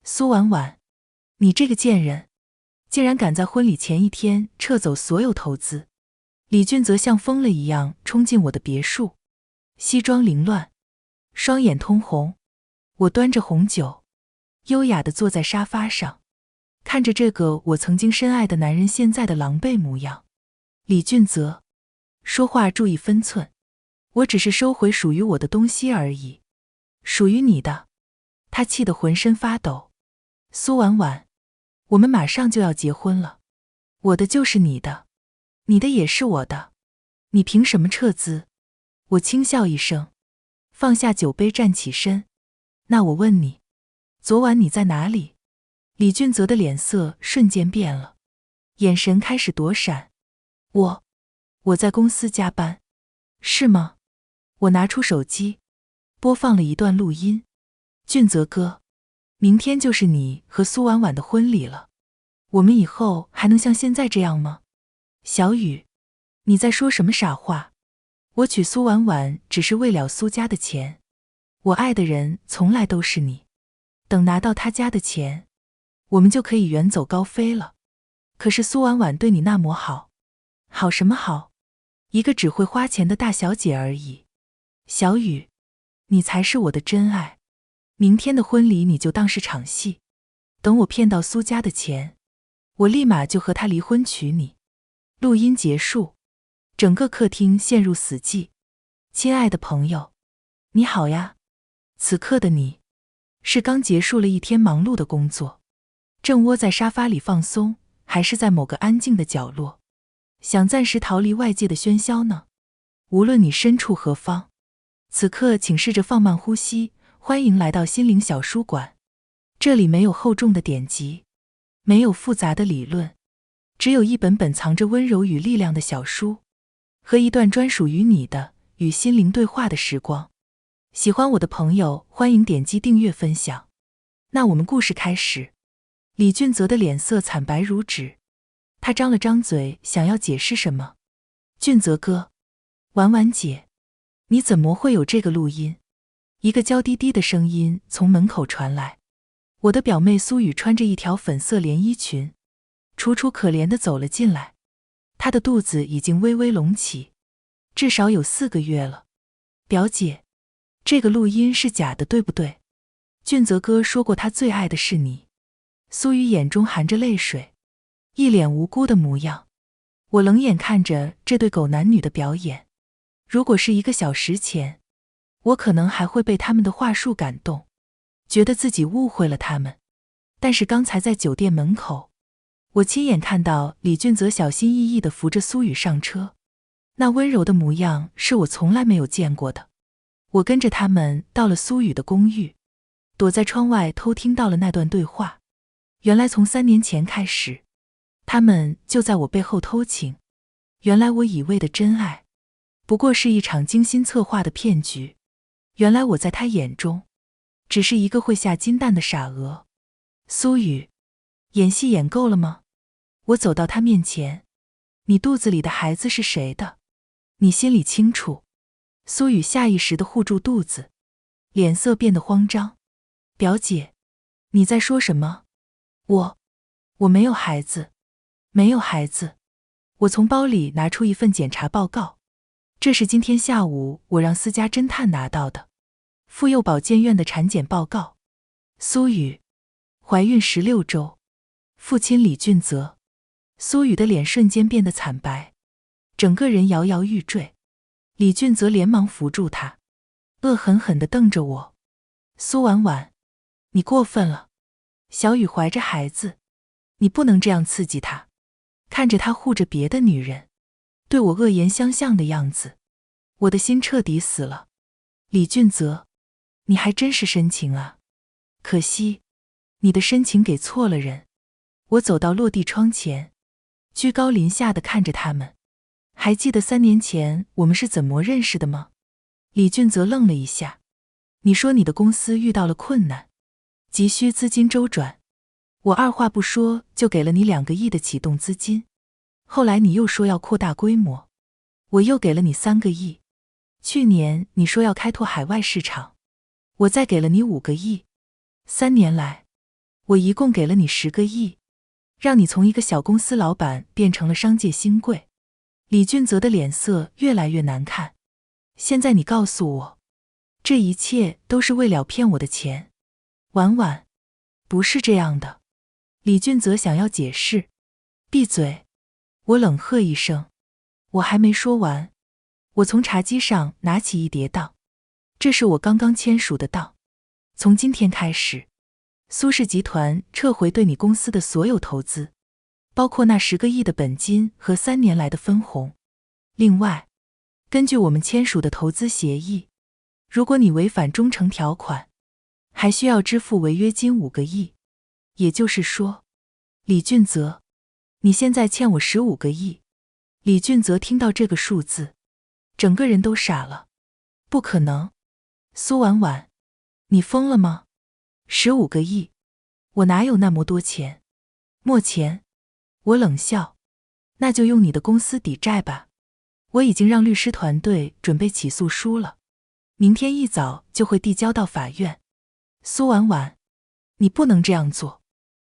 苏婉婉，你这个贱人，竟然敢在婚礼前一天撤走所有投资！李俊则像疯了一样冲进我的别墅，西装凌乱，双眼通红。我端着红酒，优雅地坐在沙发上，看着这个我曾经深爱的男人现在的狼狈模样。李俊则，说话注意分寸，我只是收回属于我的东西而已。属于你的。他气得浑身发抖。苏婉婉，我们马上就要结婚了，我的就是你的，你的也是我的，你凭什么撤资？我轻笑一声，放下酒杯站起身。那我问你，昨晚你在哪里？李俊泽的脸色瞬间变了，眼神开始躲闪。我在公司加班。是吗？我拿出手机，播放了一段录音。俊泽哥，明天就是你和苏婉婉的婚礼了，我们以后还能像现在这样吗？小雨，你在说什么傻话？我娶苏婉婉只是为了苏家的钱，我爱的人从来都是你。等拿到他家的钱，我们就可以远走高飞了。可是苏婉婉对你那么好，好什么好？一个只会花钱的大小姐而已。小雨，你才是我的真爱。明天的婚礼你就当是场戏，等我骗到苏家的钱，我立马就和他离婚娶你。录音结束，整个客厅陷入死寂。亲爱的朋友，你好呀。此刻的你，是刚结束了一天忙碌的工作，正窝在沙发里放松，还是在某个安静的角落，想暂时逃离外界的喧嚣呢？无论你身处何方，此刻请试着放慢呼吸。欢迎来到心灵小书馆，这里没有厚重的典籍，没有复杂的理论，只有一本本藏着温柔与力量的小书，和一段专属于你的与心灵对话的时光。喜欢我的朋友，欢迎点击订阅分享。那我们故事开始。李俊泽的脸色惨白如纸，他张了张嘴，想要解释什么。俊泽哥，婉婉姐，你怎么会有这个录音？一个娇滴滴的声音从门口传来。我的表妹苏雨穿着一条粉色连衣裙，楚楚可怜地走了进来。她的肚子已经微微隆起，至少有4个月了。表姐，这个录音是假的，对不对？俊泽哥说过他最爱的是你。苏雨眼中含着泪水，一脸无辜的模样。我冷眼看着这对狗男女的表演。如果是1个小时前，我可能还会被他们的话术感动，觉得自己误会了他们。但是刚才在酒店门口，我亲眼看到李俊泽小心翼翼地扶着苏雨上车，那温柔的模样是我从来没有见过的。我跟着他们到了苏雨的公寓，躲在窗外偷听到了那段对话。原来从3年前开始，他们就在我背后偷情。原来我以为的真爱，不过是一场精心策划的骗局。原来我在他眼中，只是一个会下金蛋的傻鹅。苏雨，演戏演够了吗？我走到他面前，你肚子里的孩子是谁的？你心里清楚。苏雨下意识地护住肚子，脸色变得慌张。表姐，你在说什么？我没有孩子，没有孩子。我从包里拿出一份检查报告，这是今天下午我让私家侦探拿到的妇幼保健院的产检报告。苏雨，怀孕16周，父亲李俊泽。苏雨的脸瞬间变得惨白，整个人摇摇欲坠。李俊泽连忙扶住她，恶狠狠地瞪着我。苏婉婉，你过分了。小雨怀着孩子，你不能这样刺激她。看着她护着别的女人，对我恶言相向的样子，我的心彻底死了。李俊泽，你还真是深情啊，可惜你的深情给错了人。我走到落地窗前，居高临下地看着他们。还记得3年前我们是怎么认识的吗？李俊泽愣了一下。你说你的公司遇到了困难，急需资金周转，我二话不说就给了你2个亿的启动资金。后来你又说要扩大规模，我又给了你3个亿。去年你说要开拓海外市场，我再给了你5个亿。3年来，我一共给了你10个亿，让你从一个小公司老板变成了商界新贵。李俊泽的脸色越来越难看。现在你告诉我，这一切都是为了骗我的钱？婉婉，不是这样的。李俊泽想要解释。闭嘴！我冷喝一声。我还没说完。我从茶几上拿起一叠档，这是我刚刚签署的档。从今天开始，苏氏集团撤回对你公司的所有投资，包括那10个亿的本金和3年来的分红。另外，根据我们签署的投资协议，如果你违反忠诚条款，还需要支付违约金5个亿。也就是说，李俊泽，你现在欠我15个亿。李俊泽听到这个数字，整个人都傻了。不可能！苏婉婉，你疯了吗？15个亿，我哪有那么多钱？没钱。我冷笑。那就用你的公司抵债吧。我已经让律师团队准备起诉书了，明天一早就会递交到法院。苏婉婉，你不能这样做。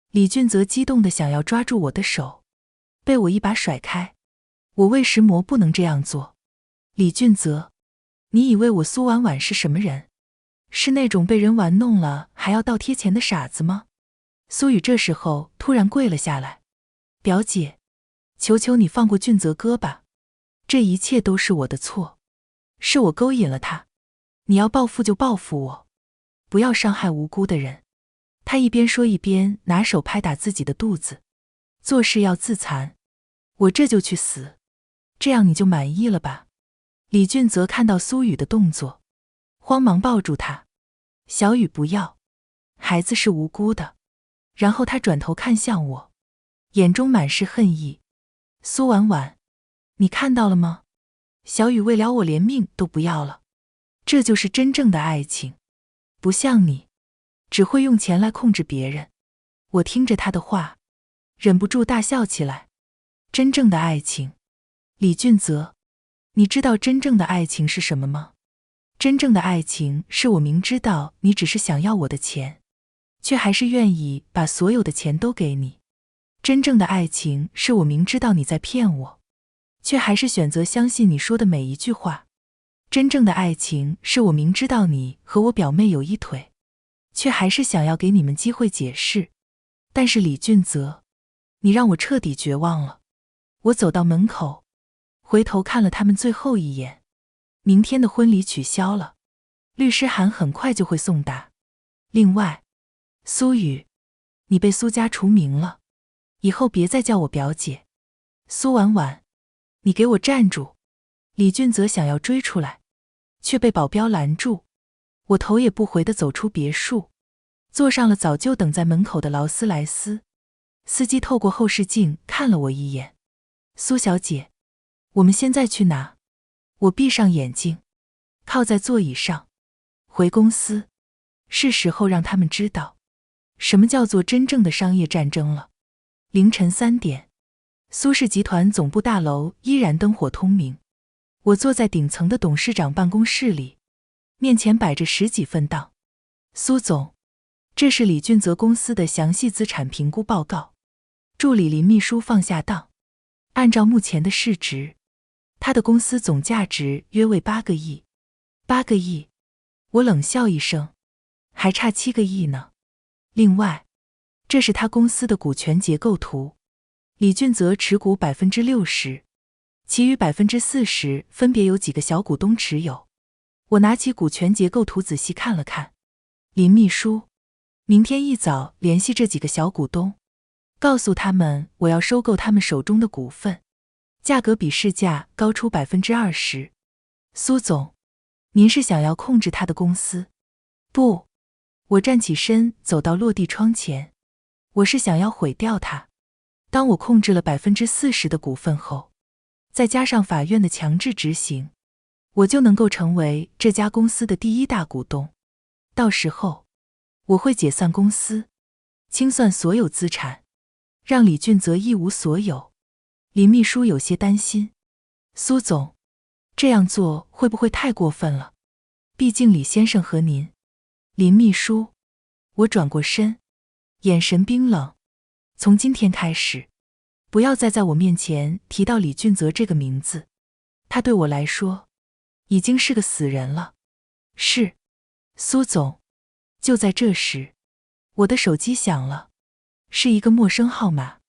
李俊泽激动地想要抓住我的手，被我一把甩开。我为什么不能这样做？李俊泽，你以为我苏婉婉是什么人？是那种被人玩弄了还要倒贴钱的傻子吗？苏雨这时候突然跪了下来。表姐，求求你放过俊泽哥吧，这一切都是我的错，是我勾引了他，你要报复就报复我，不要伤害无辜的人。他一边说一边拿手拍打自己的肚子，做事要自残，我这就去死，这样你就满意了吧？李俊泽看到苏雨的动作，慌忙抱住她。小雨不要，孩子是无辜的。然后他转头看向我，眼中满是恨意。苏婉婉，你看到了吗？小雨为了我连命都不要了，这就是真正的爱情，不像你，只会用钱来控制别人。我听着他的话，忍不住大笑起来。真正的爱情，李俊泽，你知道真正的爱情是什么吗？真正的爱情是我明知道你只是想要我的钱，却还是愿意把所有的钱都给你。真正的爱情是我明知道你在骗我，却还是选择相信你说的每一句话。真正的爱情是我明知道你和我表妹有一腿，却还是想要给你们机会解释。但是李俊泽，你让我彻底绝望了。我走到门口，回头看了他们最后一眼。明天的婚礼取消了，律师函很快就会送达。另外，苏雨，你被苏家除名了，以后别再叫我表姐。苏婉婉，你给我站住！李俊泽想要追出来，却被保镖拦住。我头也不回地走出别墅，坐上了早就等在门口的劳斯莱斯。司机透过后视镜看了我一眼。苏小姐，我们现在去哪？我闭上眼睛，靠在座椅上。回公司，是时候让他们知道什么叫做真正的商业战争了。凌晨3点，苏氏集团总部大楼依然灯火通明。我坐在顶层的董事长办公室里，面前摆着10几份档。苏总，这是李俊泽公司的详细资产评估报告。助理林秘书放下档，按照目前的市值，他的公司总价值约为8个亿。8个亿？我冷笑一声，还差7个亿呢。另外，这是他公司的股权结构图。李俊泽持股 60%， 其余 40% 分别由几个小股东持有。我拿起股权结构图仔细看了看。林秘书，明天一早联系这几个小股东，告诉他们我要收购他们手中的股份，价格比市价高出 20%。 苏总，您是想要控制他的公司？不，我站起身走到落地窗前，我是想要毁掉它。当我控制了 40% 的股份后，再加上法院的强制执行，我就能够成为这家公司的第1大股东。到时候，我会解散公司，清算所有资产，让李俊泽一无所有。林秘书有些担心。苏总，这样做会不会太过分了？毕竟李先生和您。林秘书，我转过身，眼神冰冷。从今天开始，不要再在我面前提到李俊泽这个名字，他对我来说已经是个死人了。是，苏总。就在这时，我的手机响了，是一个陌生号码。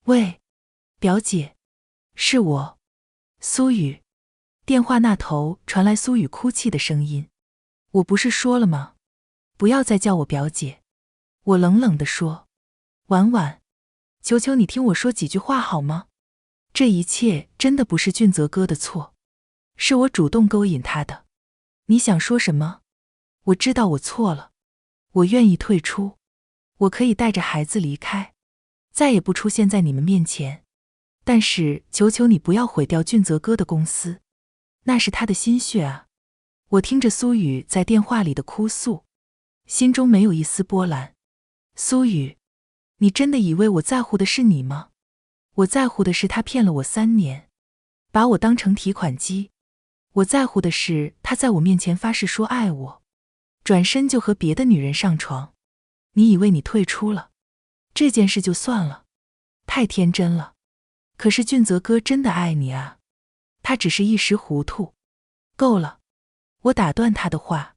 喂，表姐，是我，苏雨。电话那头传来苏雨哭泣的声音。我不是说了吗？不要再叫我表姐。我冷冷地说。婉婉，求求你听我说几句话好吗？这一切真的不是俊泽哥的错，是我主动勾引他的。你想说什么？我知道我错了，我愿意退出，我可以带着孩子离开，再也不出现在你们面前。但是求求你不要毁掉俊泽哥的公司，那是他的心血啊。我听着苏雨在电话里的哭诉，心中没有一丝波澜。苏雨，你真的以为我在乎的是你吗？我在乎的是他骗了我3年，把我当成提款机。我在乎的是他在我面前发誓说爱我，转身就和别的女人上床。你以为你退出了，这件事就算了？太天真了。可是俊泽哥真的爱你啊，他只是一时糊涂。够了，我打断他的话。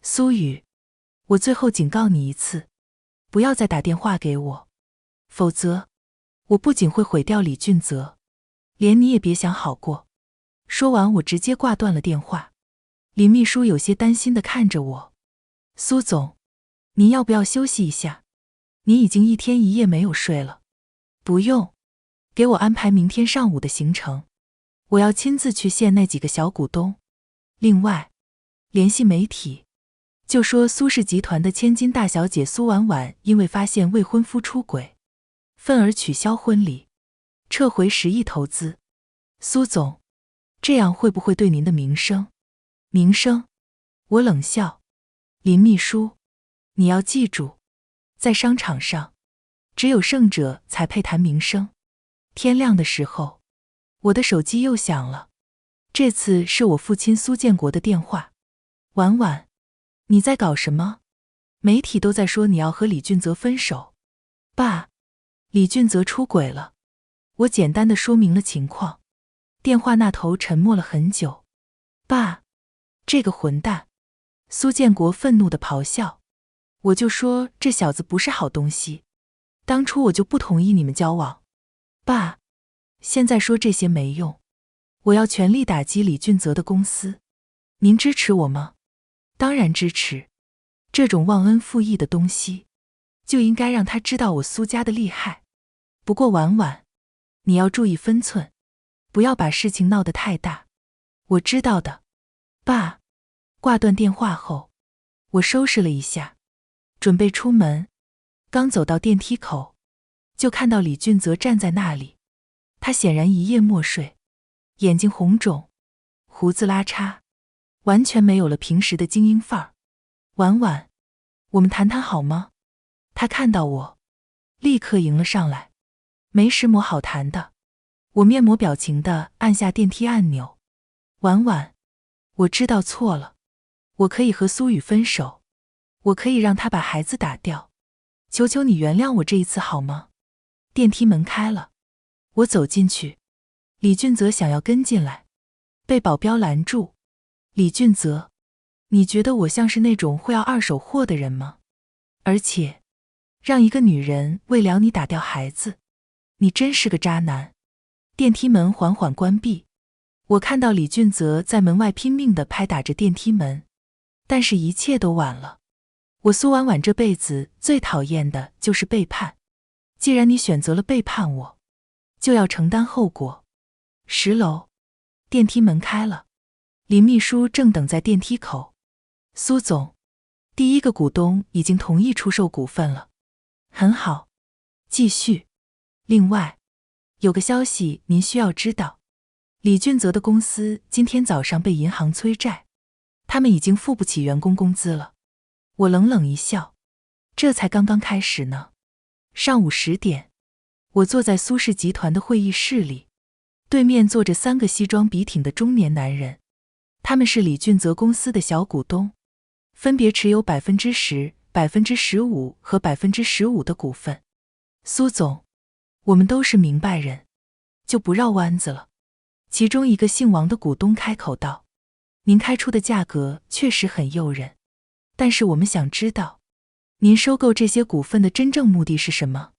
苏雨，我最后警告你一次，不要再打电话给我，否则我不仅会毁掉李俊泽，连你也别想好过。说完我直接挂断了电话。林秘书有些担心地看着我。苏总，您要不要休息一下？你已经1天1夜没有睡了。不用，给我安排明天上午的行程，我要亲自去见那几个小股东。另外，联系媒体，就说苏氏集团的千金大小姐苏婉婉因为发现未婚夫出轨，愤而取消婚礼，撤回10亿投资。苏总，这样会不会对您的名声？名声？我冷笑。林秘书，你要记住，在商场上，只有胜者才配谈名声。天亮的时候，我的手机又响了，这次是我父亲苏建国的电话。婉婉，你在搞什么？媒体都在说你要和李俊泽分手。爸，李俊泽出轨了。我简单的说明了情况。电话那头沉默了很久。爸，这个混蛋！苏建国愤怒地咆哮。我就说这小子不是好东西，当初我就不同意你们交往。爸，现在说这些没用，我要全力打击李俊泽的公司。您支持我吗？当然支持。这种忘恩负义的东西，就应该让他知道我苏家的厉害。不过婉婉，你要注意分寸，不要把事情闹得太大。我知道的，爸。挂断电话后，我收拾了一下，准备出门。刚走到电梯口，就看到李俊泽站在那里。他显然一夜没睡，眼睛红肿，胡子拉碴，完全没有了平时的精英范儿。婉婉，我们谈谈好吗？他看到我，立刻迎了上来。没什么好谈的。我面无表情地按下电梯按钮。婉婉，我知道错了，我可以和苏雨分手，我可以让他把孩子打掉，求求你原谅我这一次好吗？电梯门开了，我走进去，李俊泽想要跟进来，被保镖拦住。李俊泽，你觉得我像是那种会要2手货的人吗？而且，让一个女人为了你打掉孩子，你真是个渣男。电梯门缓缓关闭，我看到李俊泽在门外拼命地拍打着电梯门，但是一切都晚了。我苏婉婉这辈子最讨厌的就是背叛，既然你选择了背叛我，就要承担后果。10楼，电梯门开了，林秘书正等在电梯口。苏总，第1个股东已经同意出售股份了。很好，继续。另外，有个消息您需要知道，李俊泽的公司今天早上被银行催债，他们已经付不起员工工资了。我冷冷一笑，这才刚刚开始呢。上午10点，我坐在苏氏集团的会议室里，对面坐着3个西装笔挺的中年男人，他们是李俊泽公司的小股东，分别持有10%、15%和15%的股份。苏总，我们都是明白人，就不绕弯子了。其中一个姓王的股东开口道：您开出的价格确实很诱人，但是我们想知道，您收购这些股份的真正目的是什么？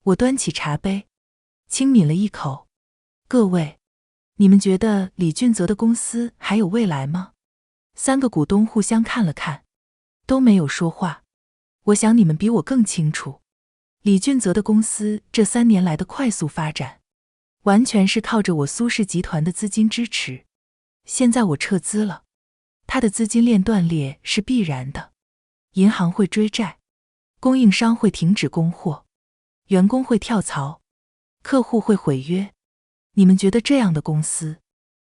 我端起茶杯，轻抿了一口。各位，你们觉得李俊泽的公司还有未来吗？3个股东互相看了看，都没有说话。我想你们比我更清楚，李俊泽的公司这3年来的快速发展，完全是靠着我苏氏集团的资金支持。现在我撤资了，他的资金链断裂是必然的，银行会追债，供应商会停止供货，员工会跳槽，客户会毁约。你们觉得这样的公司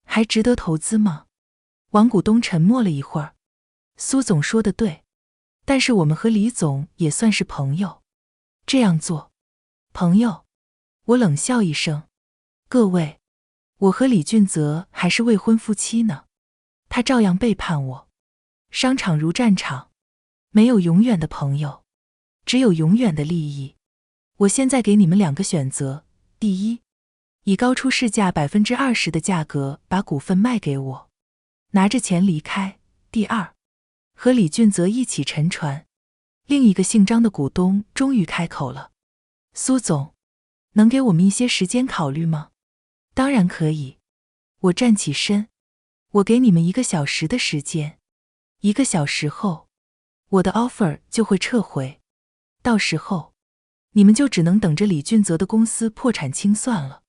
还值得投资吗？王股东沉默了一会儿。苏总说的对，但是我们和李总也算是朋友，这样做，朋友？我冷笑一声。各位，我和李俊泽还是未婚夫妻呢，他照样背叛我。商场如战场，没有永远的朋友，只有永远的利益。我现在给你们2个选择：第一，以高出市价 20% 的价格把股份卖给我，拿着钱离开；第二，和李俊泽一起沉船。另一个姓张的股东终于开口了：苏总，能给我们一些时间考虑吗？当然可以。我站起身，我给你们1个小时的时间，1个小时后，我的 offer 就会撤回，到时候，你们就只能等着李俊泽的公司破产清算了。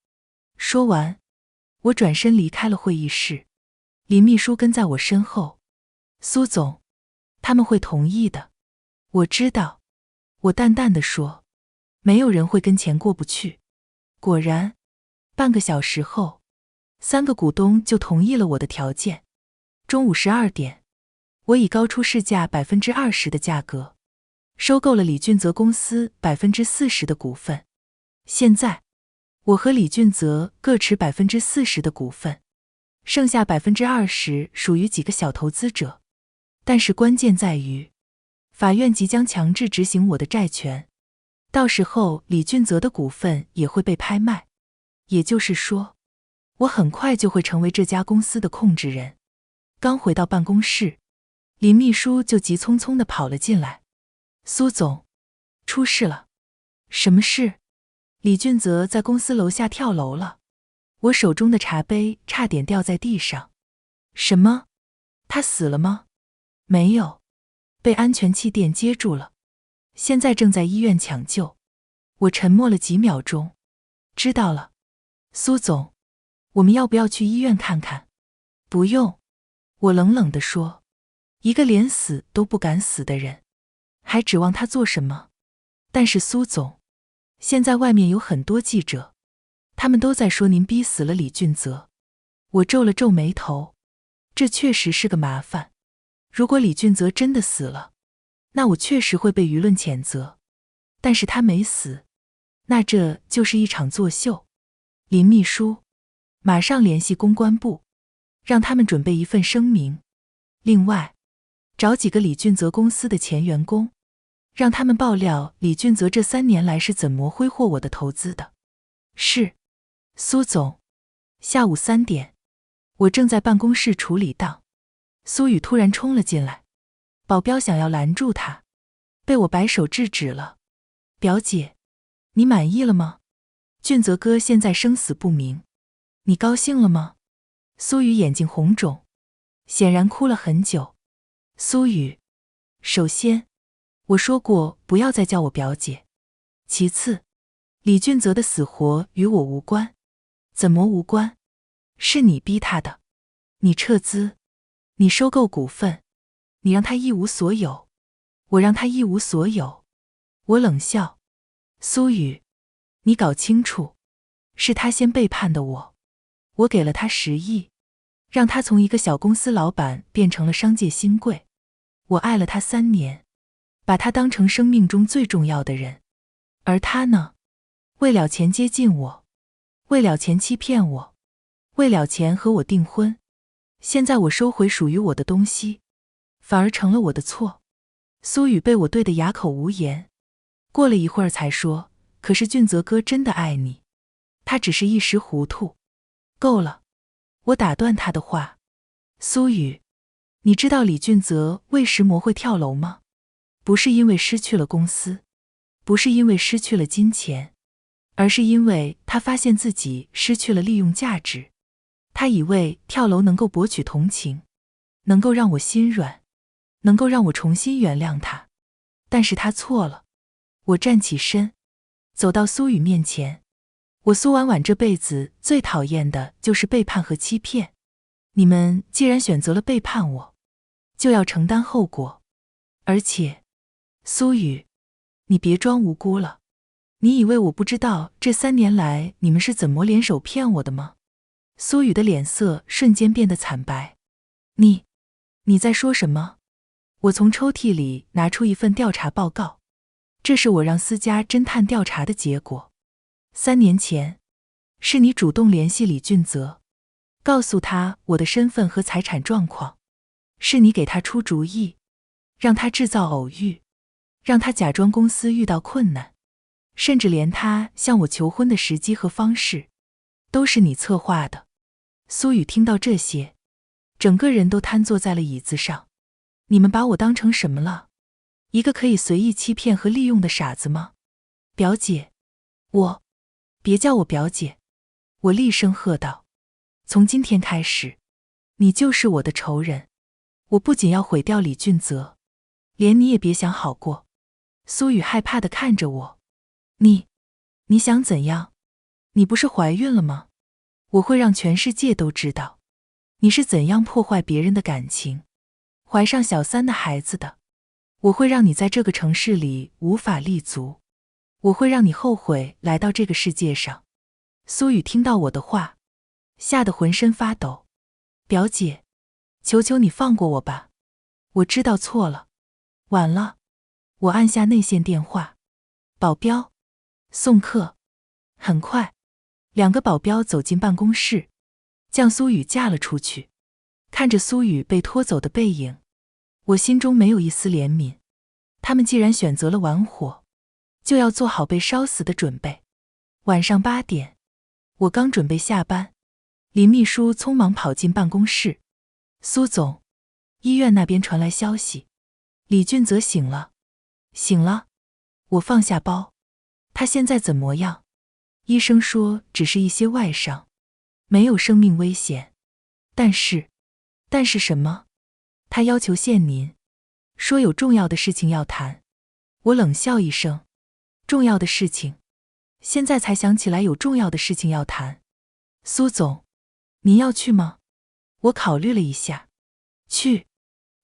说完，我转身离开了会议室。林秘书跟在我身后。苏总，他们会同意的。我知道，我淡淡地说，没有人会跟钱过不去。果然，半个小时后，3个股东就同意了我的条件。中午12点，我以高出市价 20% 的价格，收购了李俊泽公司 40% 的股份。现在，我和李俊泽各持 40% 的股份，剩下 20% 属于几个小投资者。但是关键在于，法院即将强制执行我的债权，到时候李俊泽的股份也会被拍卖。也就是说，我很快就会成为这家公司的控制人。刚回到办公室，林秘书就急匆匆地跑了进来。苏总，出事了。什么事？李俊泽在公司楼下跳楼了。我手中的茶杯差点掉在地上。什么？他死了吗？没有，被安全气垫接住了，现在正在医院抢救。我沉默了几秒钟。知道了。苏总，我们要不要去医院看看？不用，我冷冷地说。一个连死都不敢死的人，还指望他做什么？但是苏总，现在外面有很多记者，他们都在说您逼死了李俊泽。我皱了皱眉头，这确实是个麻烦。如果李俊泽真的死了，那我确实会被舆论谴责。但是他没死，那这就是一场作秀。林秘书，马上联系公关部，让他们准备一份声明。另外，找几个李俊泽公司的前员工，让他们爆料李俊泽这3年来是怎么挥霍我的投资的。是，苏总。下午3点，我正在办公室处理档，苏雨突然冲了进来，保镖想要拦住他，被我摆手制止了。表姐，你满意了吗？俊泽哥现在生死不明，你高兴了吗？苏雨眼睛红肿，显然哭了很久。苏雨，首先，我说过不要再叫我表姐。其次，李俊泽的死活与我无关。怎么无关？是你逼他的。你撤资，你收购股份，你让他一无所有，我让他一无所有。我冷笑。苏雨，你搞清楚，是他先背叛的我。我给了他10亿，让他从一个小公司老板变成了商界新贵。我爱了他3年，把他当成生命中最重要的人。而他呢？为了钱接近我，为了钱欺骗我，为了钱和我订婚。现在我收回属于我的东西，反而成了我的错。苏雨被我对得哑口无言，过了一会儿才说，可是俊泽哥真的爱你，他只是一时糊涂。够了，我打断他的话。苏雨，你知道李俊泽为什么会跳楼吗？不是因为失去了公司，不是因为失去了金钱，而是因为他发现自己失去了利用价值。他以为跳楼能够博取同情，能够让我心软，能够让我重新原谅他。但是他错了。我站起身，走到苏雨面前。我苏婉婉这辈子最讨厌的就是背叛和欺骗。你们既然选择了背叛我，就要承担后果。而且，苏雨，你别装无辜了。你以为我不知道这3年来你们是怎么联手骗我的吗？苏雨的脸色瞬间变得惨白。你在说什么？我从抽屉里拿出一份调查报告，这是我让私家侦探调查的结果。3年前，是你主动联系李俊泽，告诉他我的身份和财产状况，是你给他出主意，让他制造偶遇，让他假装公司遇到困难，甚至连他向我求婚的时机和方式，都是你策划的。苏雨听到这些，整个人都瘫坐在了椅子上。你们把我当成什么了？一个可以随意欺骗和利用的傻子吗？表姐，别叫我表姐！我厉声喝道。从今天开始，你就是我的仇人。我不仅要毁掉李俊泽，连你也别想好过。苏雨害怕地看着我。你想怎样？你不是怀孕了吗？我会让全世界都知道，你是怎样破坏别人的感情，怀上小3的孩子的。我会让你在这个城市里无法立足，我会让你后悔来到这个世界上。苏雨听到我的话，吓得浑身发抖。表姐，求求你放过我吧，我知道错了。晚了。我按下内线电话。保镖，送客。很快，2个保镖走进办公室，将苏雨架了出去。看着苏雨被拖走的背影，我心中没有一丝怜悯。他们既然选择了玩火，就要做好被烧死的准备。晚上8点，我刚准备下班，林秘书匆忙跑进办公室。苏总，医院那边传来消息，李俊泽醒了。醒了？我放下包。他现在怎么样？医生说只是一些外伤，没有生命危险。但是什么？他要求见您，说有重要的事情要谈。我冷笑一声。重要的事情？现在才想起来有重要的事情要谈。苏总，您要去吗？我考虑了一下。去，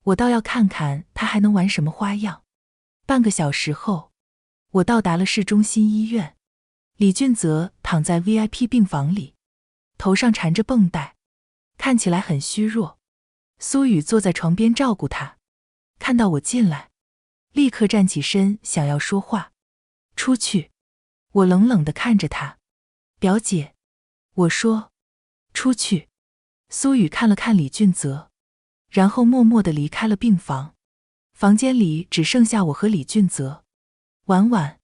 我倒要看看他还能玩什么花样。半个小时后，我到达了市中心医院。李俊泽躺在 VIP 病房里，头上缠着绷带，看起来很虚弱。苏雨坐在床边照顾他，看到我进来，立刻站起身想要说话。出去。我冷冷地看着他。表姐，我说，出去。苏雨看了看李俊泽，然后默默地离开了病房。房间里只剩下我和李俊泽。婉婉，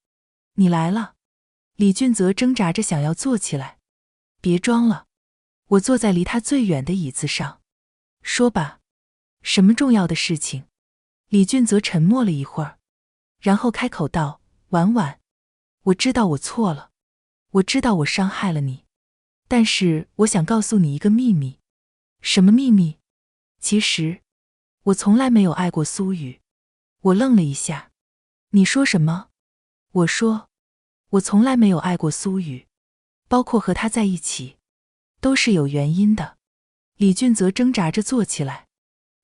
你来了。李俊泽挣扎着想要坐起来。别装了。我坐在离他最远的椅子上。说吧，什么重要的事情？李俊泽沉默了一会儿，然后开口道，婉婉，我知道我错了，我知道我伤害了你，但是我想告诉你一个秘密。什么秘密？其实，我从来没有爱过苏雨。我愣了一下。你说什么？我说，我从来没有爱过苏雨，包括和他在一起，都是有原因的。李俊泽挣扎着坐起来，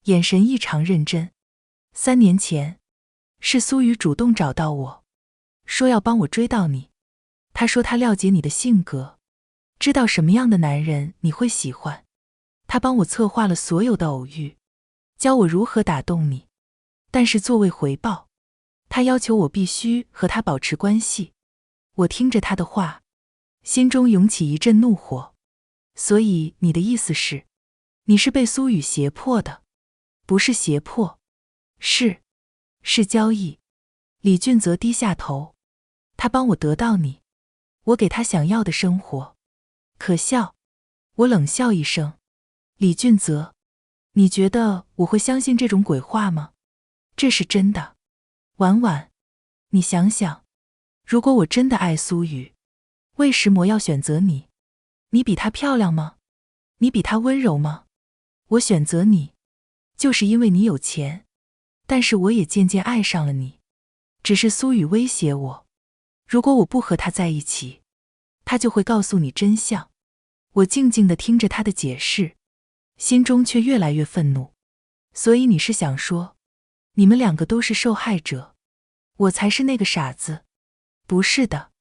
眼神异常认真。3年前，是苏雨主动找到我，说要帮我追到你。他说他了解你的性格，知道什么样的男人你会喜欢。他帮我策划了所有的偶遇，教我如何打动你。但是作为回报，他要求我必须和他保持关系。我听着他的话，心中涌起一阵怒火。所以你的意思是，你是被苏雨胁迫的？不是胁迫，是是交易。李俊泽低下头，他帮我得到你，我给他想要的生活。可笑。我冷笑一声。李俊泽，你觉得我会相信这种鬼话吗？这是真的。婉婉，你想想，如果我真的爱苏雨，为什么要选择你？你比她漂亮吗？你比她温柔吗？我选择你，就是因为你有钱，但是我也渐渐爱上了你。只是苏雨威胁我，如果我不和他在一起，他就会告诉你真相。我静静地听着他的解释，心中却越来越愤怒。所以你是想说，你们两个都是受害者，我才是那个傻子？不是的，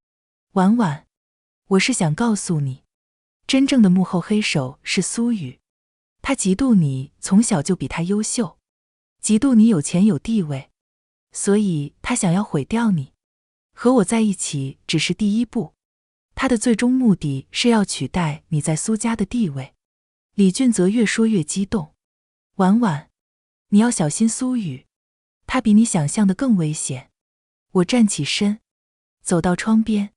婉婉，我是想告诉你，真正的幕后黑手是苏雨。他嫉妒你从小就比他优秀，嫉妒你有钱有地位，所以他想要毁掉你。和我在一起只是第一步，他的最终目的是要取代你在苏家的地位。李俊泽越说越激动。婉婉，你要小心苏雨，他比你想象的更危险。我站起身，走到窗边，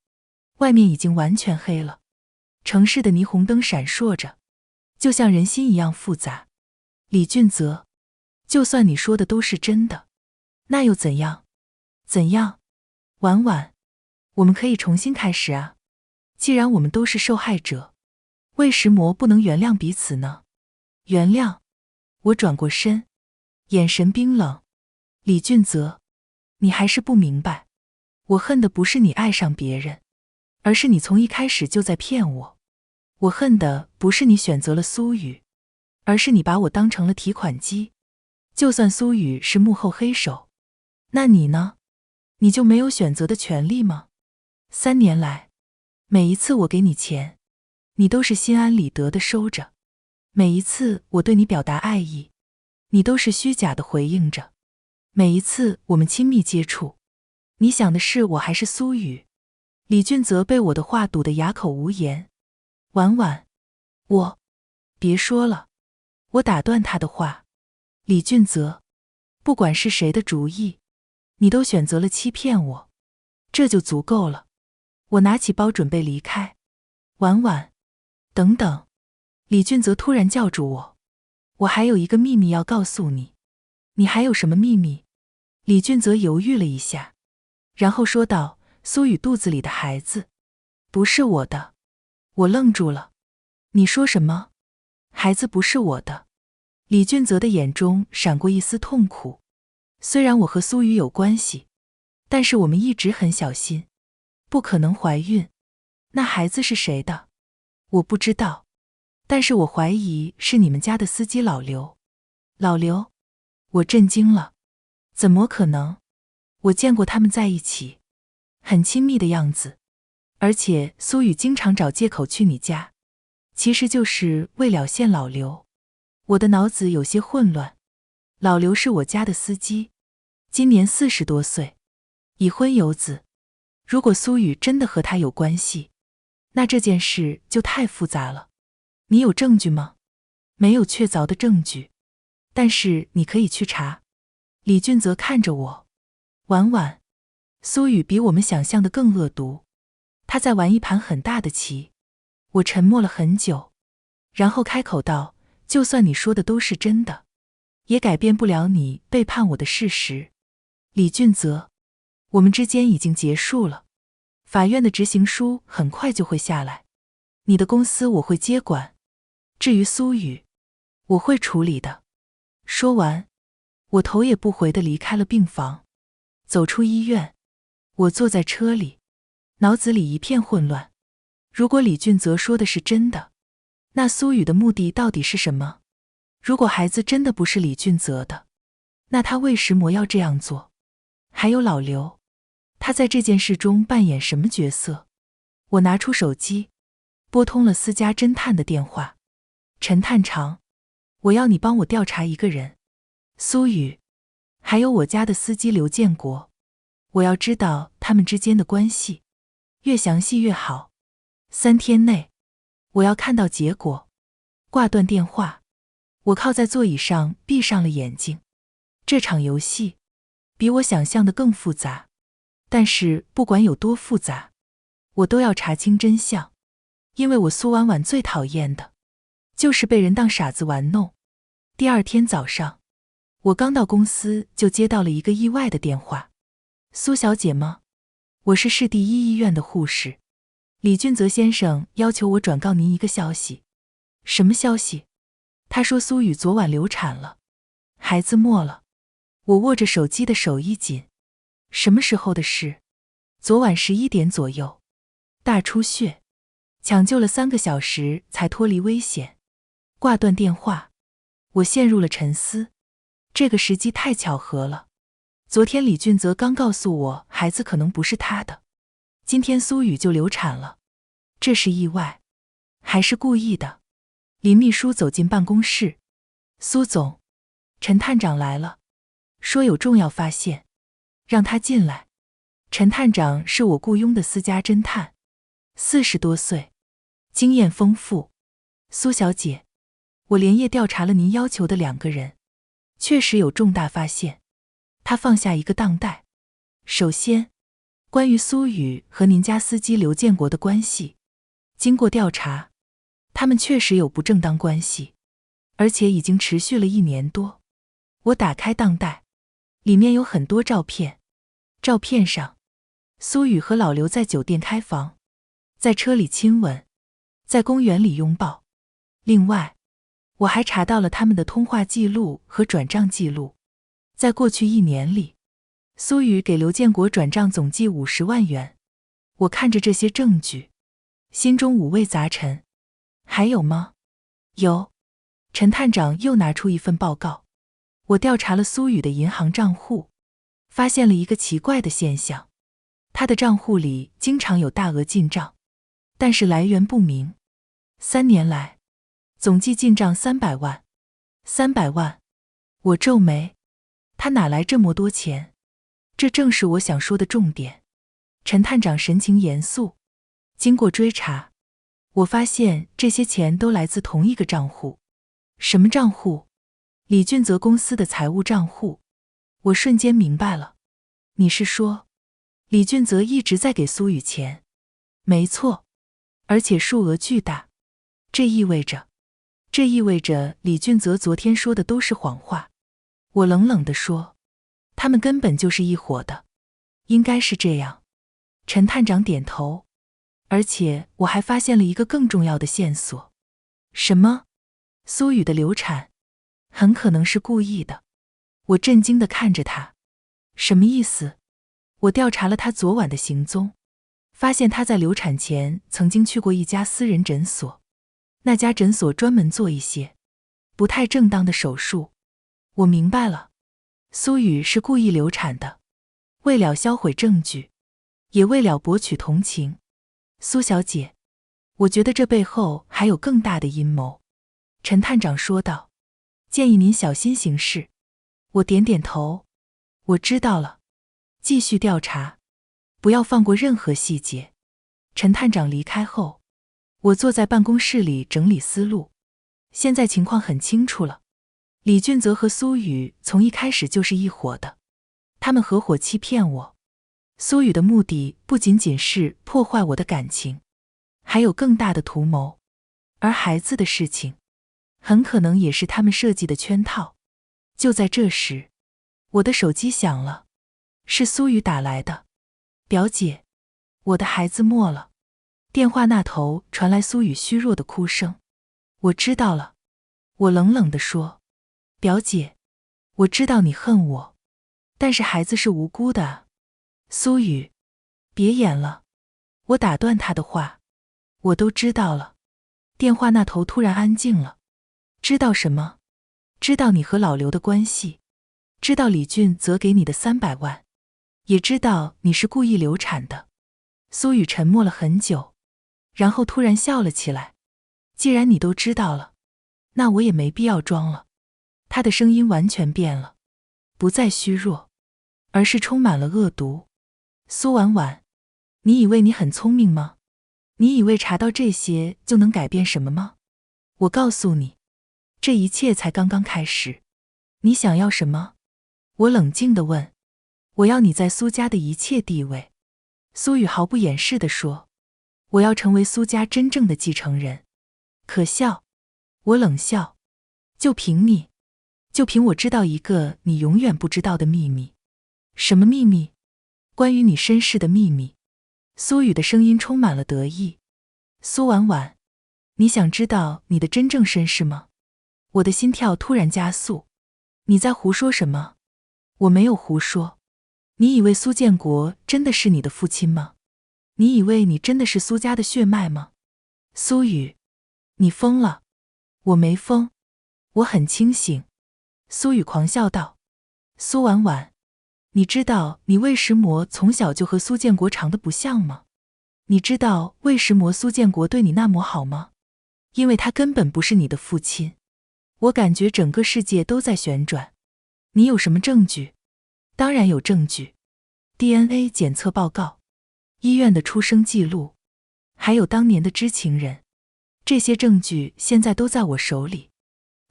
外面已经完全黑了，城市的霓虹灯闪烁着，就像人心一样复杂。李俊泽，就算你说的都是真的，那又怎样？怎样？婉婉，我们可以重新开始啊。既然我们都是受害者，为什么不能原谅彼此呢？原谅？我转过身，眼神冰冷。李俊泽，你还是不明白，我恨的不是你爱上别人，而是你从一开始就在骗我。我恨的不是你选择了苏雨，而是你把我当成了提款机。就算苏雨是幕后黑手，那你呢？你就没有选择的权利吗？3年来，每一次我给你钱，你都是心安理得的收着；每一次我对你表达爱意，你都是虚假的回应着；每一次我们亲密接触，你想的是我还是苏雨？李俊泽被我的话堵得哑口无言。婉婉，别说了。我打断他的话。李俊泽，不管是谁的主意，你都选择了欺骗我，这就足够了。我拿起包准备离开。婉婉，等等。李俊泽突然叫住我，我还有一个秘密要告诉你。你还有什么秘密？李俊泽犹豫了一下，然后说道，苏雨肚子里的孩子不是我的。我愣住了。你说什么？孩子不是我的？李俊泽的眼中闪过一丝痛苦。虽然我和苏雨有关系，但是我们一直很小心，不可能怀孕。那孩子是谁的？我不知道，但是我怀疑是你们家的司机老刘。老刘？我震惊了。怎么可能？我见过他们在一起，很亲密的样子，而且苏雨经常找借口去你家，其实就是为了陷老刘。我的脑子有些混乱。老刘是我家的司机，今年40多岁，已婚有子。如果苏雨真的和他有关系，那这件事就太复杂了。你有证据吗？没有确凿的证据，但是你可以去查。李俊泽看着我。婉婉，苏雨比我们想象的更恶毒，他在玩一盘很大的棋。我沉默了很久，然后开口道，就算你说的都是真的，也改变不了你背叛我的事实。李俊泽，我们之间已经结束了，法院的执行书很快就会下来，你的公司我会接管，至于苏雨，我会处理的。说完，我头也不回地离开了病房。走出医院，我坐在车里，脑子里一片混乱。如果李俊泽说的是真的，那苏雨的目的到底是什么？如果孩子真的不是李俊泽的，那他为什么要这样做？还有老刘，他在这件事中扮演什么角色？我拿出手机，拨通了私家侦探的电话。陈探长，我要你帮我调查一个人，苏雨，还有我家的司机刘建国，我要知道他们之间的关系，越详细越好。3天内，我要看到结果。挂断电话，我靠在座椅上闭上了眼睛。这场游戏，比我想象的更复杂。但是不管有多复杂，我都要查清真相，因为我苏婉婉最讨厌的就是被人当傻子玩弄。第二天早上，我刚到公司就接到了一个意外的电话。苏小姐吗？我是市第一医院的护士，李俊泽先生要求我转告您一个消息。什么消息？他说苏雨昨晚流产了，孩子没了。我握着手机的手一紧。什么时候的事？昨晚11点左右。大出血，抢救了3个小时才脱离危险。挂断电话，我陷入了沉思。这个时机太巧合了。昨天李俊泽刚告诉我孩子可能不是他的，今天苏雨就流产了。这是意外，还是故意的？林秘书走进办公室。苏总，陈探长来了，说有重要发现，让他进来。陈探长是我雇佣的私家侦探，40多岁，经验丰富。苏小姐，我连夜调查了您要求的2个人，确实有重大发现。他放下一个当袋。首先，关于苏雨和您家司机刘建国的关系，经过调查，他们确实有不正当关系，而且已经持续了1年多。我打开当袋，里面有很多照片。照片上，苏雨和老刘在酒店开房，在车里亲吻，在公园里拥抱。另外，我还查到了他们的通话记录和转账记录。在过去1年里，苏雨给刘建国转账总计50万元。我看着这些证据，心中五味杂陈。还有吗？有。陈探长又拿出一份报告。我调查了苏雨的银行账户，发现了一个奇怪的现象。他的账户里经常有大额进账，但是来源不明。3年来，总计进账300万。300万！我皱眉，他哪来这么多钱？这正是我想说的重点。陈探长神情严肃。经过追查，我发现这些钱都来自同一个账户。什么账户？李俊泽公司的财务账户。我瞬间明白了。你是说，李俊泽一直在给苏雨钱？没错，而且数额巨大。这意味着李俊泽昨天说的都是谎话。我冷冷地说，他们根本就是一伙的。应该是这样。陈探长点头。而且我还发现了一个更重要的线索。什么？苏雨的流产很可能是故意的。我震惊地看着他。什么意思？我调查了他昨晚的行踪，发现他在流产前曾经去过一家私人诊所。那家诊所专门做一些不太正当的手术。我明白了，苏雨是故意流产的，为了销毁证据，也为了博取同情。苏小姐，我觉得这背后还有更大的阴谋。陈探长说道，建议您小心行事。我点点头，我知道了，继续调查，不要放过任何细节。陈探长离开后，我坐在办公室里整理思路。现在情况很清楚了，李俊泽和苏雨从一开始就是一伙的，他们合伙欺骗我。苏雨的目的不仅仅是破坏我的感情，还有更大的图谋，而孩子的事情很可能也是他们设计的圈套。就在这时，我的手机响了，是苏雨打来的。表姐，我的孩子没了。电话那头传来苏雨虚弱的哭声。我知道了，我冷冷地说。表姐，我知道你恨我，但是孩子是无辜的啊。苏雨，别演了。我打断他的话。我都知道了。电话那头突然安静了。知道什么？知道你和老刘的关系，知道李俊泽给你的300万，也知道你是故意流产的。苏雨沉默了很久，然后突然笑了起来。既然你都知道了，那我也没必要装了。他的声音完全变了，不再虚弱，而是充满了恶毒。苏婉婉，你以为你很聪明吗？你以为查到这些就能改变什么吗？我告诉你，这一切才刚刚开始。你想要什么？我冷静地问。我要你在苏家的一切地位。苏雨毫不掩饰地说，我要成为苏家真正的继承人。可笑，我冷笑，就凭你，就凭我知道一个你永远不知道的秘密。什么秘密？关于你身世的秘密。苏雨的声音充满了得意。苏婉婉，你想知道你的真正身世吗？我的心跳突然加速。你在胡说什么？我没有胡说。你以为苏建国真的是你的父亲吗？你以为你真的是苏家的血脉吗？苏雨，你疯了。我没疯，我很清醒。苏雨狂笑道。苏婉婉，你知道你为什么从小就和苏建国长得不像吗？你知道为什么苏建国对你那么好吗？因为他根本不是你的父亲。我感觉整个世界都在旋转。你有什么证据？当然有证据。DNA 检测报告，医院的出生记录，还有当年的知情人。这些证据现在都在我手里。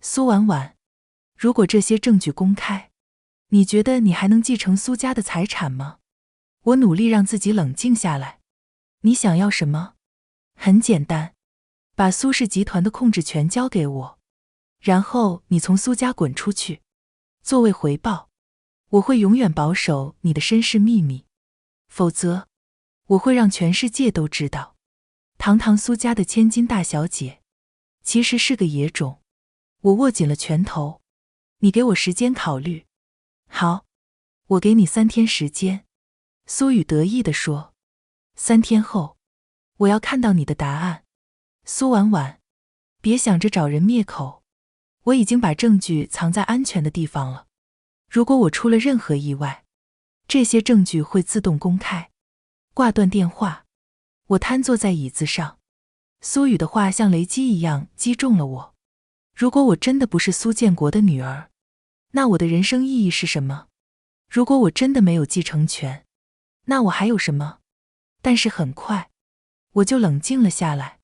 苏婉婉，如果这些证据公开，你觉得你还能继承苏家的财产吗？我努力让自己冷静下来。你想要什么？很简单，把苏氏集团的控制权交给我，然后你从苏家滚出去。作为回报，我会永远保守你的身世秘密，否则我会让全世界都知道，堂堂苏家的千金大小姐其实是个野种。我握紧了拳头。你给我时间考虑。好，我给你3天时间。苏雨得意地说。3天后，我要看到你的答案。苏婉婉，别想着找人灭口，我已经把证据藏在安全的地方了。如果我出了任何意外，这些证据会自动公开。挂断电话，我瘫坐在椅子上。苏雨的话像雷击一样击中了我。如果我真的不是苏建国的女儿，那我的人生意义是什么？如果我真的没有继承权，那我还有什么？但是很快，我就冷静了下来。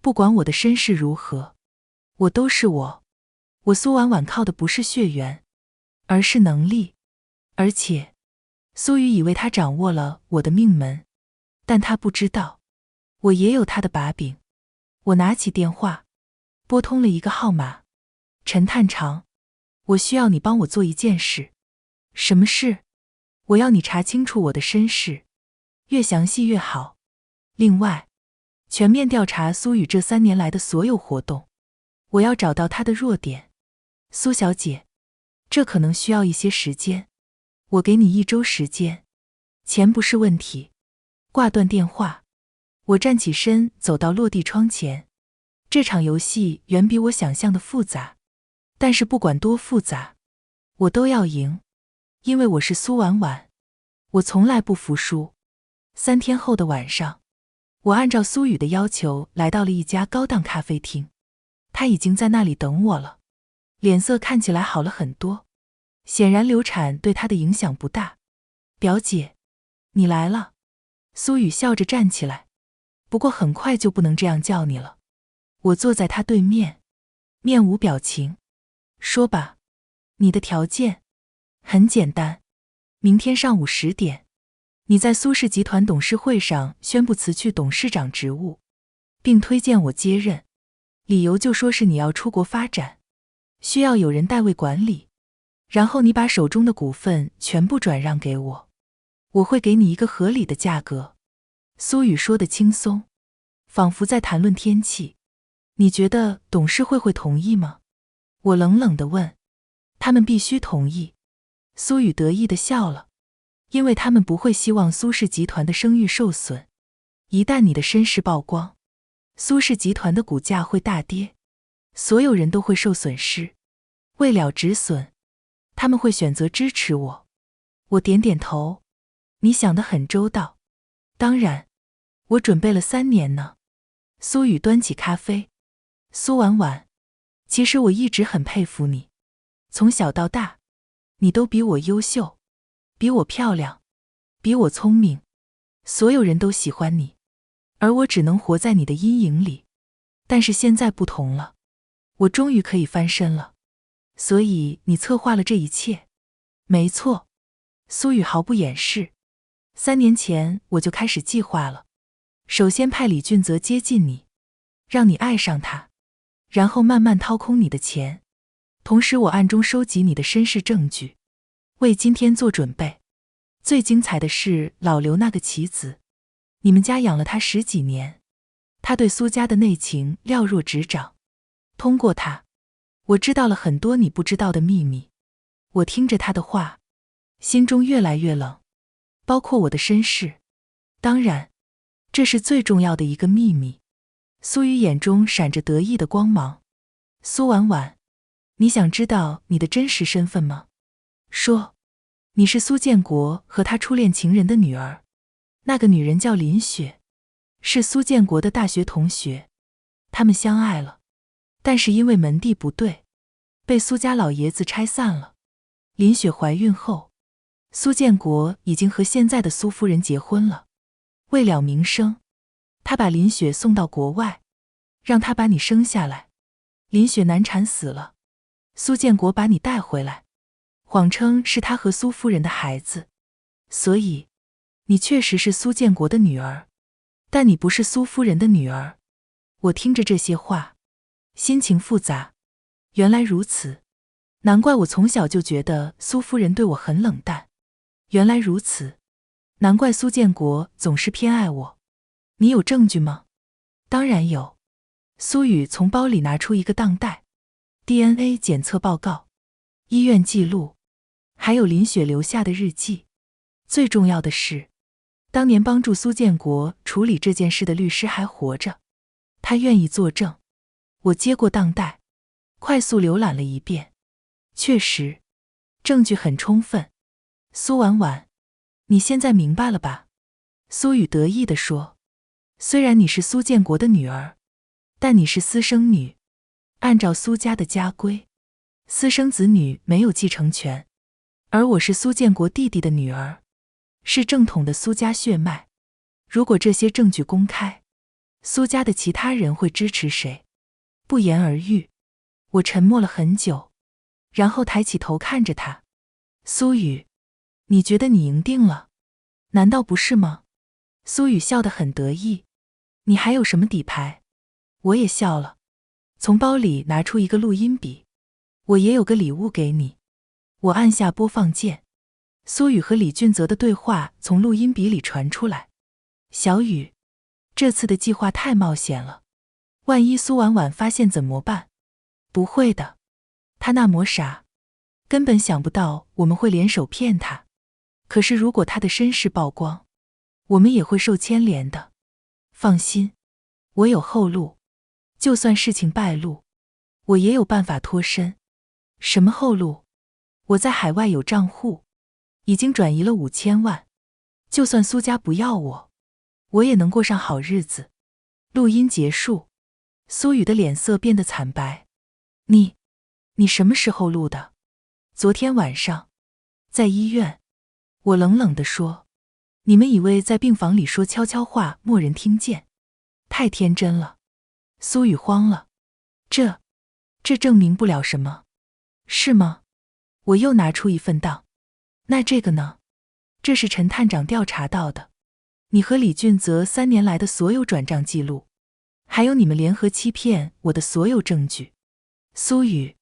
不管我的身世如何，我都是我。我苏婉婉靠的不是血缘，而是能力。而且，苏雨以为他掌握了我的命门，但他不知道，我也有他的把柄。我拿起电话，拨通了一个号码。陈探长，我需要你帮我做一件事。什么事？我要你查清楚我的身世，越详细越好。另外，全面调查苏雨这3年来的所有活动，我要找到他的弱点。苏小姐，这可能需要一些时间，我给你1周时间。钱不是问题。挂断电话，我站起身走到落地窗前。这场游戏远比我想象的复杂，但是不管多复杂，我都要赢，因为我是苏婉婉，我从来不服输。3天后的晚上，我按照苏雨的要求来到了一家高档咖啡厅，他已经在那里等我了，脸色看起来好了很多，显然流产对他的影响不大。表姐，你来了。苏雨笑着站起来，不过很快就不能这样叫你了。我坐在他对面，面无表情。说吧，你的条件很简单，明天上午10点，你在苏氏集团董事会上宣布辞去董事长职务，并推荐我接任，理由就说是你要出国发展，需要有人代为管理，然后你把手中的股份全部转让给我，我会给你一个合理的价格。苏雨说得轻松，仿佛在谈论天气。你觉得董事会会同意吗？我冷冷地问。他们必须同意。苏雨得意地笑了，因为他们不会希望苏氏集团的声誉受损。一旦你的身世曝光，苏氏集团的股价会大跌，所有人都会受损失。为了止损，他们会选择支持我。我点点头。你想得很周到。当然，我准备了3年呢。苏雨端起咖啡。苏婉婉，其实我一直很佩服你，从小到大，你都比我优秀，比我漂亮，比我聪明，所有人都喜欢你，而我只能活在你的阴影里。但是现在不同了，我终于可以翻身了。所以你策划了这一切？没错。苏雨毫不掩饰。3年前我就开始计划了，首先派李俊泽接近你，让你爱上他，然后慢慢掏空你的钱。同时我暗中收集你的身世证据，为今天做准备。最精彩的是老刘那个棋子，你们家养了他10几年，他对苏家的内情了若指掌。通过他，我知道了很多你不知道的秘密。我听着他的话，心中越来越冷，包括我的身世。当然，这是最重要的一个秘密。苏雨眼中闪着得意的光芒。苏婉婉，你想知道你的真实身份吗？说，你是苏建国和他初恋情人的女儿。那个女人叫林雪，是苏建国的大学同学。他们相爱了，但是因为门第不对，被苏家老爷子拆散了。林雪怀孕后，苏建国已经和现在的苏夫人结婚了。为了名声，他把林雪送到国外，让她把你生下来。林雪难产死了，苏建国把你带回来，谎称是他和苏夫人的孩子。所以，你确实是苏建国的女儿，但你不是苏夫人的女儿。我听着这些话，心情复杂。原来如此，难怪我从小就觉得苏夫人对我很冷淡。原来如此，难怪苏建国总是偏爱我。你有证据吗？当然有。苏雨从包里拿出一个当袋， DNA 检测报告、医院记录，还有林雪留下的日记。最重要的是，当年帮助苏建国处理这件事的律师还活着，他愿意作证。我接过当袋，快速浏览了一遍，确实，证据很充分。苏婉婉，你现在明白了吧？苏雨得意地说，虽然你是苏建国的女儿，但你是私生女。按照苏家的家规，私生子女没有继承权，而我是苏建国弟弟的女儿，是正统的苏家血脉。如果这些证据公开，苏家的其他人会支持谁？不言而喻。我沉默了很久，然后抬起头看着他。苏雨，你觉得你赢定了？难道不是吗？苏雨笑得很得意。你还有什么底牌？我也笑了，从包里拿出一个录音笔。我也有个礼物给你。我按下播放键，苏雨和李俊泽的对话从录音笔里传出来。小雨，这次的计划太冒险了，万一苏婉婉发现怎么办？不会的，她那么傻，根本想不到我们会联手骗她。可是如果她的身世曝光，我们也会受牵连的。放心，我有后路，就算事情败露，我也有办法脱身。什么后路？我在海外有账户，已经转移了5000万，就算苏家不要我，我也能过上好日子。录音结束，苏雨的脸色变得惨白。你什么时候录的？昨天晚上，在医院。我冷冷地说，你们以为在病房里说悄悄话没人听见？太天真了。苏雨慌了，这证明不了什么，是吗？我又拿出一份档。那这个呢？这是陈探长调查到的，你和李俊泽3年来的所有转账记录，还有你们联合欺骗我的所有证据。苏雨，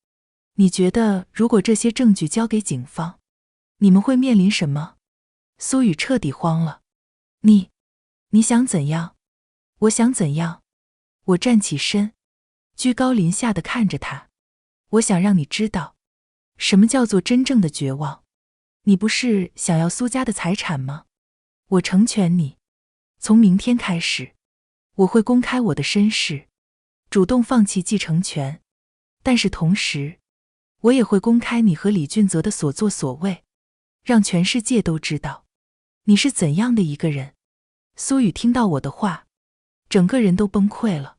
你觉得如果这些证据交给警方，你们会面临什么？苏雨彻底慌了。你想怎样？我想怎样？我站起身，居高临下地看着他。我想让你知道，什么叫做真正的绝望。你不是想要苏家的财产吗？我成全你。从明天开始，我会公开我的身世，主动放弃继承权。但是同时，我也会公开你和李俊泽的所作所为，让全世界都知道你是怎样的一个人。苏雨听到我的话，整个人都崩溃了。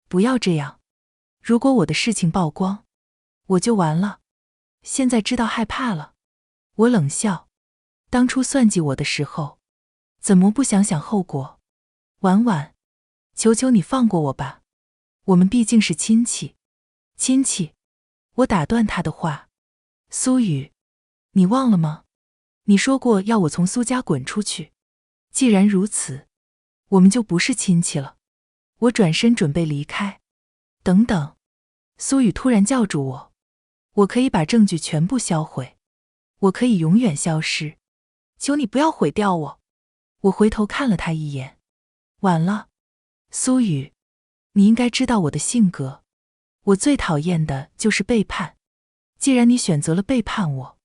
不要这样。如果我的事情曝光，我就完了。现在知道害怕了。我冷笑，当初算计我的时候，怎么不想想后果？婉婉，求求你放过我吧，我们毕竟是亲戚。亲戚？我打断他的话。苏雨，你忘了吗？你说过要我从苏家滚出去，既然如此，我们就不是亲戚了。我转身准备离开。等等，苏雨突然叫住我，我可以把证据全部销毁，我可以永远消失，求你不要毁掉我。我回头看了他一眼。晚了，苏雨，你应该知道我的性格，我最讨厌的就是背叛。既然你选择了背叛我，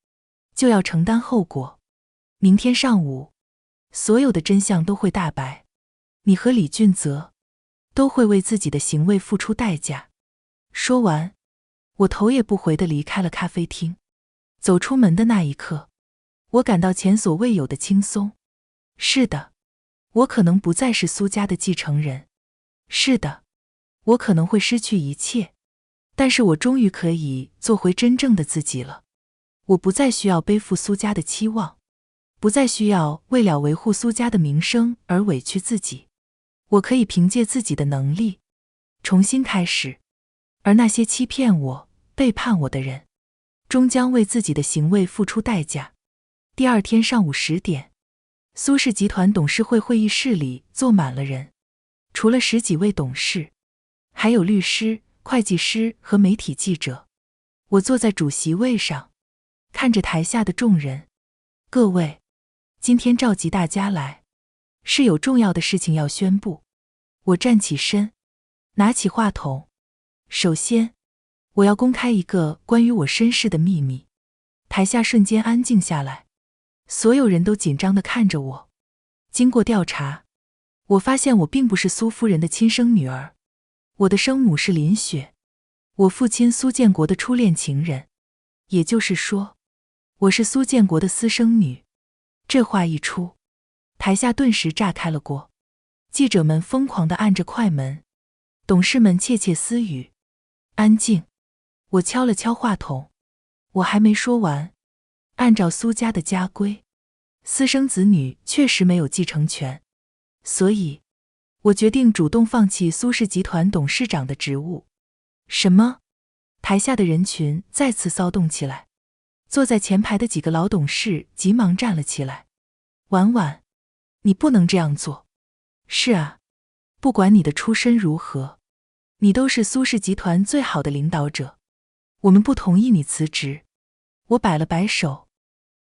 就要承担后果。明天上午，所有的真相都会大白，你和李俊泽都会为自己的行为付出代价。说完，我头也不回地离开了咖啡厅。走出门的那一刻，我感到前所未有的轻松。是的，我可能不再是苏家的继承人。是的，我可能会失去一切，但是我终于可以做回真正的自己了。我不再需要背负苏家的期望，不再需要为了维护苏家的名声而委屈自己。我可以凭借自己的能力重新开始，而那些欺骗我、背叛我的人，终将为自己的行为付出代价。第二天上午10点，苏氏集团董事会会议室里坐满了人，除了10几位董事，还有律师、会计师和媒体记者。我坐在主席位上，看着台下的众人。各位，今天召集大家来，是有重要的事情要宣布。我站起身，拿起话筒。首先，我要公开一个关于我身世的秘密。台下瞬间安静下来，所有人都紧张地看着我。经过调查，我发现我并不是苏夫人的亲生女儿，我的生母是林雪，我父亲苏建国的初恋情人，也就是说，我是苏建国的私生女。这话一出，台下顿时炸开了锅，记者们疯狂地按着快门，董事们窃窃私语。安静！我敲了敲话筒，我还没说完。按照苏家的家规，私生子女确实没有继承权，所以我决定主动放弃苏氏集团董事长的职务。什么？台下的人群再次骚动起来，坐在前排的几个老董事急忙站了起来。婉婉，你不能这样做。是啊，不管你的出身如何，你都是苏氏集团最好的领导者，我们不同意你辞职。我摆了摆手，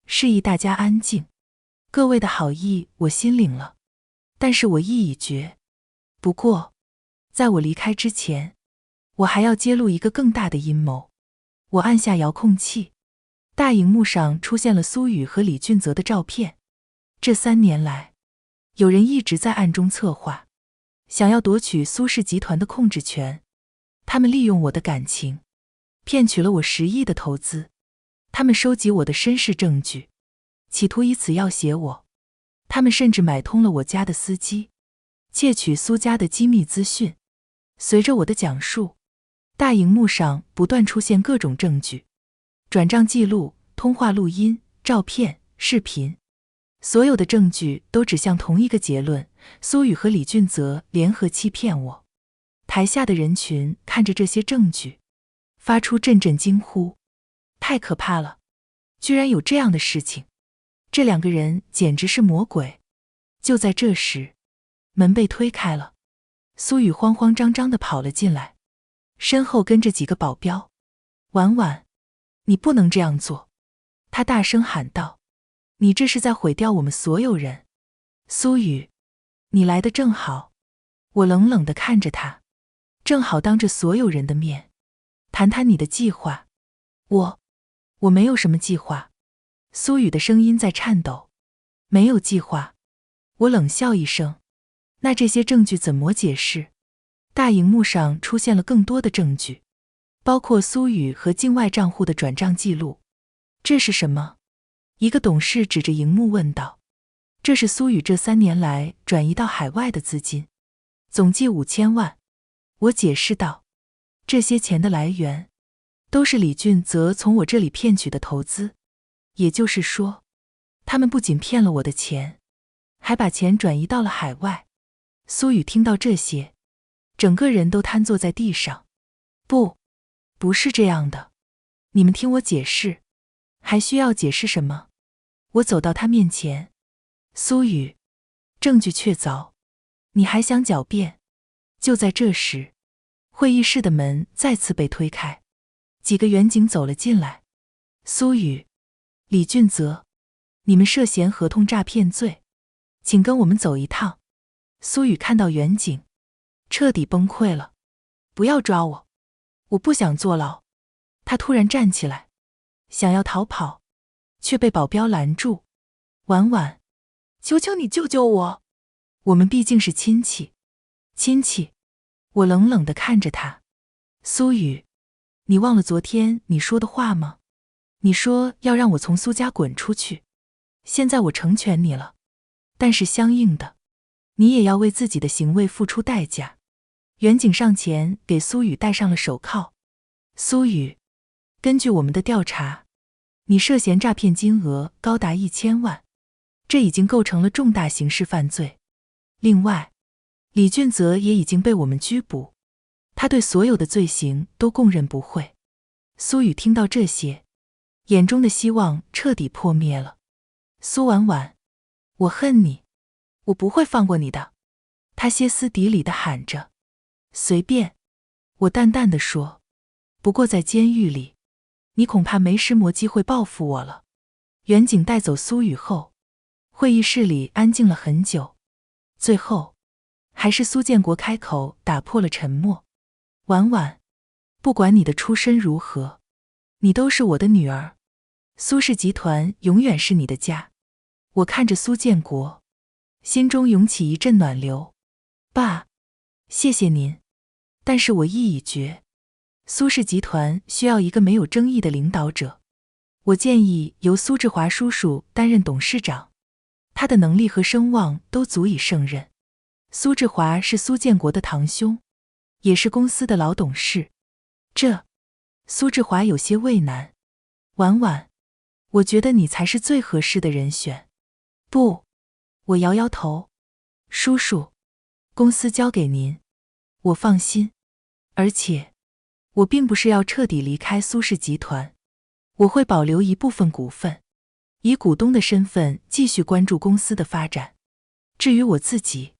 示意大家安静。各位的好意我心领了，但是我意已决。不过，在我离开之前，我还要揭露一个更大的阴谋。我按下遥控器，大荧幕上出现了苏雨和李俊泽的照片。这3年来，有人一直在暗中策划，想要夺取苏氏集团的控制权。他们利用我的感情，骗取了我10亿的投资。他们收集我的身世证据，企图以此要挟我。他们甚至买通了我家的司机，窃取苏家的机密资讯。随着我的讲述，大荧幕上不断出现各种证据，转账记录、通话录音、照片、视频。所有的证据都指向同一个结论：苏雨和李俊泽联合欺骗我。台下的人群看着这些证据，发出阵阵惊呼。太可怕了，居然有这样的事情，这2个人简直是魔鬼。就在这时，门被推开了，苏雨慌慌张张地跑了进来，身后跟着几个保镖。婉婉，你不能这样做，他大声喊道，你这是在毁掉我们所有人。苏雨，你来得正好。我冷冷地看着他，正好当着所有人的面谈谈你的计划。我没有什么计划。苏雨的声音在颤抖。没有计划。我冷笑一声。那这些证据怎么解释？大荧幕上出现了更多的证据，包括苏雨和境外账户的转账记录。这是什么？一个董事指着荧幕问道。这是苏雨这3年来转移到海外的资金，总计5000万。我解释道。这些钱的来源都是李俊泽从我这里骗取的投资，也就是说，他们不仅骗了我的钱，还把钱转移到了海外。苏雨听到这些，整个人都瘫坐在地上。不是这样的，你们听我解释。还需要解释什么？我走到他面前。苏雨，证据确凿，你还想狡辩？就在这时，会议室的门再次被推开，几个员警走了进来。苏雨，李俊泽，你们涉嫌合同诈骗罪，请跟我们走一趟。苏雨看到员警，彻底崩溃了。不要抓我，我不想坐牢。他突然站起来，想要逃跑，却被保镖拦住。婉婉，求求你救救我，我们毕竟是亲戚。亲戚？我冷冷地看着他。苏雨，你忘了昨天你说的话吗？你说要让我从苏家滚出去。现在我成全你了，但是相应的，你也要为自己的行为付出代价。员警上前给苏雨戴上了手铐。苏雨，根据我们的调查，你涉嫌诈骗金额高达1000万，这已经构成了重大刑事犯罪。另外，李俊泽也已经被我们拘捕，他对所有的罪行都供认不讳。苏雨听到这些，眼中的希望彻底破灭了。苏婉婉，我恨你，我不会放过你的。他歇斯底里地喊着。随便，我淡淡地说，不过在监狱里，你恐怕没什么机会报复我了。员警带走苏雨后，会议室里安静了很久，最后还是苏建国开口打破了沉默。婉婉，不管你的出身如何，你都是我的女儿，苏氏集团永远是你的家。我看着苏建国，心中涌起一阵暖流。爸，谢谢您，但是我意已决，苏氏集团需要一个没有争议的领导者。我建议由苏志华叔叔担任董事长，他的能力和声望都足以胜任。苏志华是苏建国的堂兄，也是公司的老董事。苏志华有些为难。婉婉，我觉得你才是最合适的人选。不，我摇摇头。叔叔，公司交给您，我放心。而且，我并不是要彻底离开苏氏集团，我会保留一部分股份，以股东的身份继续关注公司的发展。至于我自己，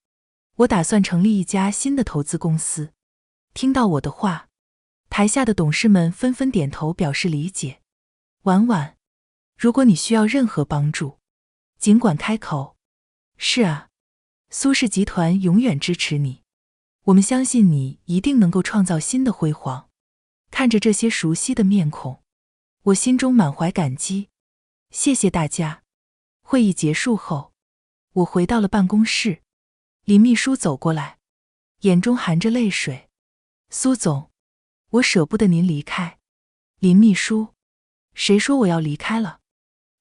我打算成立一家新的投资公司。听到我的话，台下的董事们纷纷点头表示理解。婉婉，如果你需要任何帮助，尽管开口。是啊，苏氏集团永远支持你，我们相信你一定能够创造新的辉煌。看着这些熟悉的面孔，我心中满怀感激。谢谢大家。会议结束后，我回到了办公室。林秘书走过来，眼中含着泪水。苏总，我舍不得您离开。林秘书，谁说我要离开了？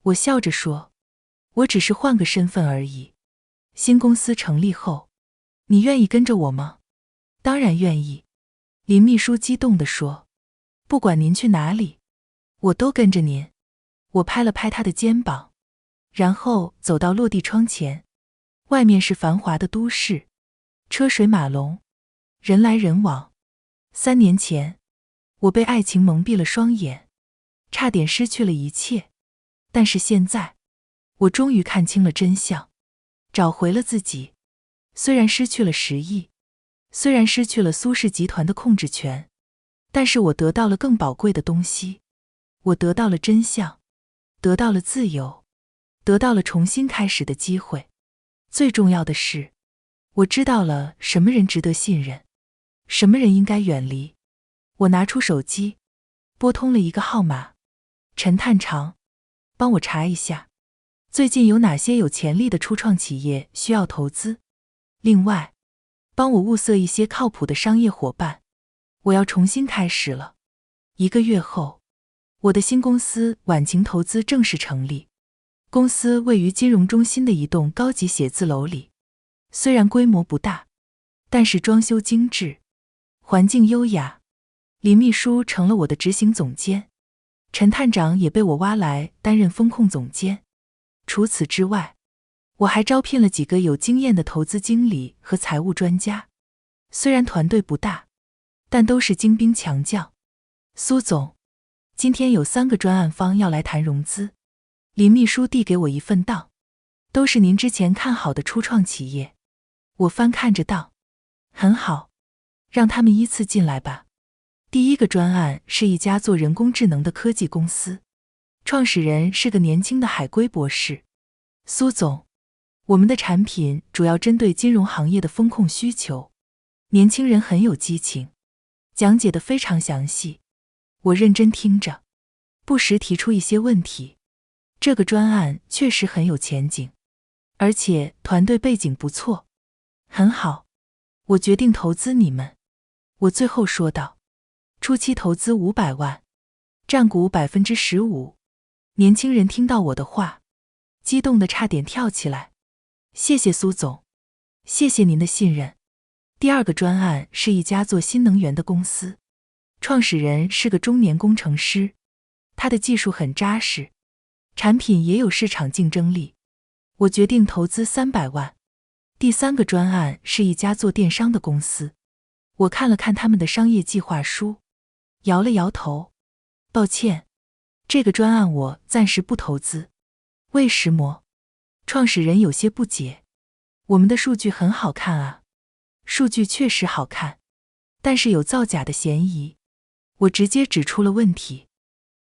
我笑着说，我只是换个身份而已。新公司成立后，你愿意跟着我吗？当然愿意。林秘书激动地说，不管您去哪里，我都跟着您。我拍了拍他的肩膀，然后走到落地窗前。外面是繁华的都市，车水马龙，人来人往。3年前，我被爱情蒙蔽了双眼，差点失去了一切。但是现在，我终于看清了真相，找回了自己。虽然失去了10亿，虽然失去了苏氏集团的控制权，但是我得到了更宝贵的东西。我得到了真相，得到了自由，得到了重新开始的机会。最重要的是，我知道了什么人值得信任，什么人应该远离。我拿出手机，拨通了一个号码。陈探长，帮我查一下，最近有哪些有潜力的初创企业需要投资？另外，帮我物色一些靠谱的商业伙伴。我要重新开始了。1个月后，我的新公司晚晴投资正式成立。公司位于金融中心的一栋高级写字楼里，虽然规模不大，但是装修精致，环境优雅。林秘书成了我的执行总监，陈探长也被我挖来担任风控总监。除此之外，我还招聘了几个有经验的投资经理和财务专家。虽然团队不大，但都是精兵强将。苏总，今天有3个专案方要来谈融资。林秘书递给我一份档，都是您之前看好的初创企业。我翻看着档，很好，让他们依次进来吧。第一个专案是一家做人工智能的科技公司，创始人是个年轻的海归博士。苏总，我们的产品主要针对金融行业的风控需求，年轻人很有激情，讲解得非常详细。我认真听着，不时提出一些问题。这个专案确实很有前景，而且团队背景不错。很好，我决定投资你们。我最后说道，初期投资500万，占股15%。年轻人听到我的话，激动得差点跳起来。谢谢苏总，谢谢您的信任。第二个专案是一家做新能源的公司，创始人是个中年工程师，他的技术很扎实，产品也有市场竞争力。我决定投资300万。第三个专案是一家做电商的公司，我看了看他们的商业计划书，摇了摇头。抱歉，这个专案我暂时不投资。为什么？创始人有些不解。我们的数据很好看啊。数据确实好看，但是有造假的嫌疑。我直接指出了问题。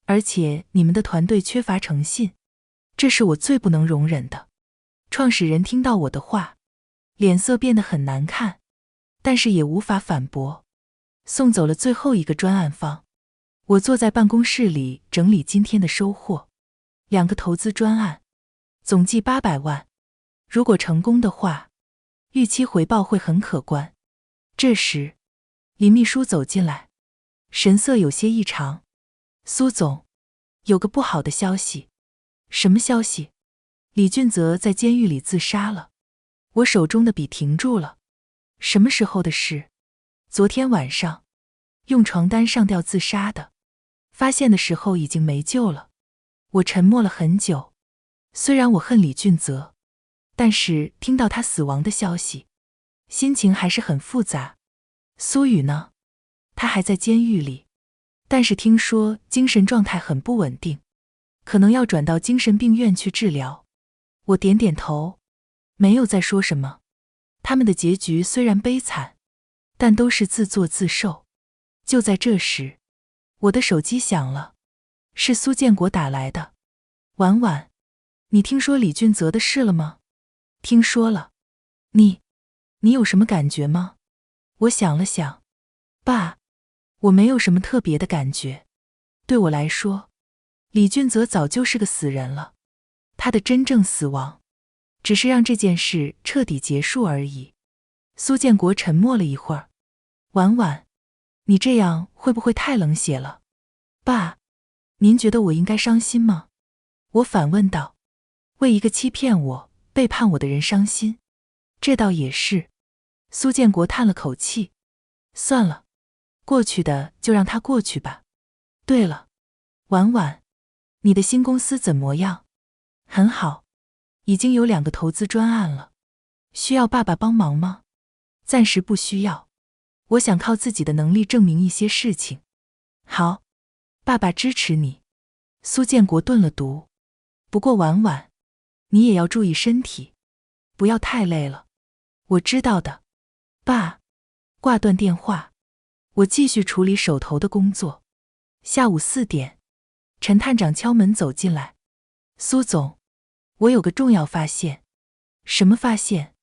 而且你们的团队缺乏诚信，这是我最不能容忍的。创始人听到我的话，脸色变得很难看，但是也无法反驳。送走了最后一个专案方，我坐在办公室里整理今天的收获。2个投资专案，总计800万。如果成功的话，预期回报会很可观。这时，林秘书走进来，神色有些异常。苏总，有个不好的消息。什么消息？李俊泽在监狱里自杀了。我手中的笔停住了。什么时候的事？昨天晚上，用床单上吊自杀的。发现的时候已经没救了。我沉默了很久。虽然我恨李俊泽，但是听到他死亡的消息，心情还是很复杂。苏雨呢？他还在监狱里，但是听说精神状态很不稳定，可能要转到精神病院去治疗。我点点头，没有再说什么。他们的结局虽然悲惨，但都是自作自受。就在这时，我的手机响了，是苏建国打来的。婉婉，你听说李俊泽的事了吗？听说了。你有什么感觉吗？我想了想，爸，我没有什么特别的感觉。对我来说，李俊泽早就是个死人了。他的真正死亡，只是让这件事彻底结束而已。苏建国沉默了一会儿。婉婉，你这样会不会太冷血了？爸，您觉得我应该伤心吗？我反问道。为一个欺骗我、背叛我的人伤心？这倒也是。苏建国叹了口气。算了，过去的就让它过去吧。对了，婉婉，你的新公司怎么样？很好，已经有2个投资专案了。需要爸爸帮忙吗？暂时不需要。我想靠自己的能力证明一些事情。好，爸爸支持你。苏建国顿了读。不过婉婉，你也要注意身体，不要太累了。我知道的，爸。挂断电话，我继续处理手头的工作。下午4点，陈探长敲门走进来。苏总，我有个重要发现。什么发现？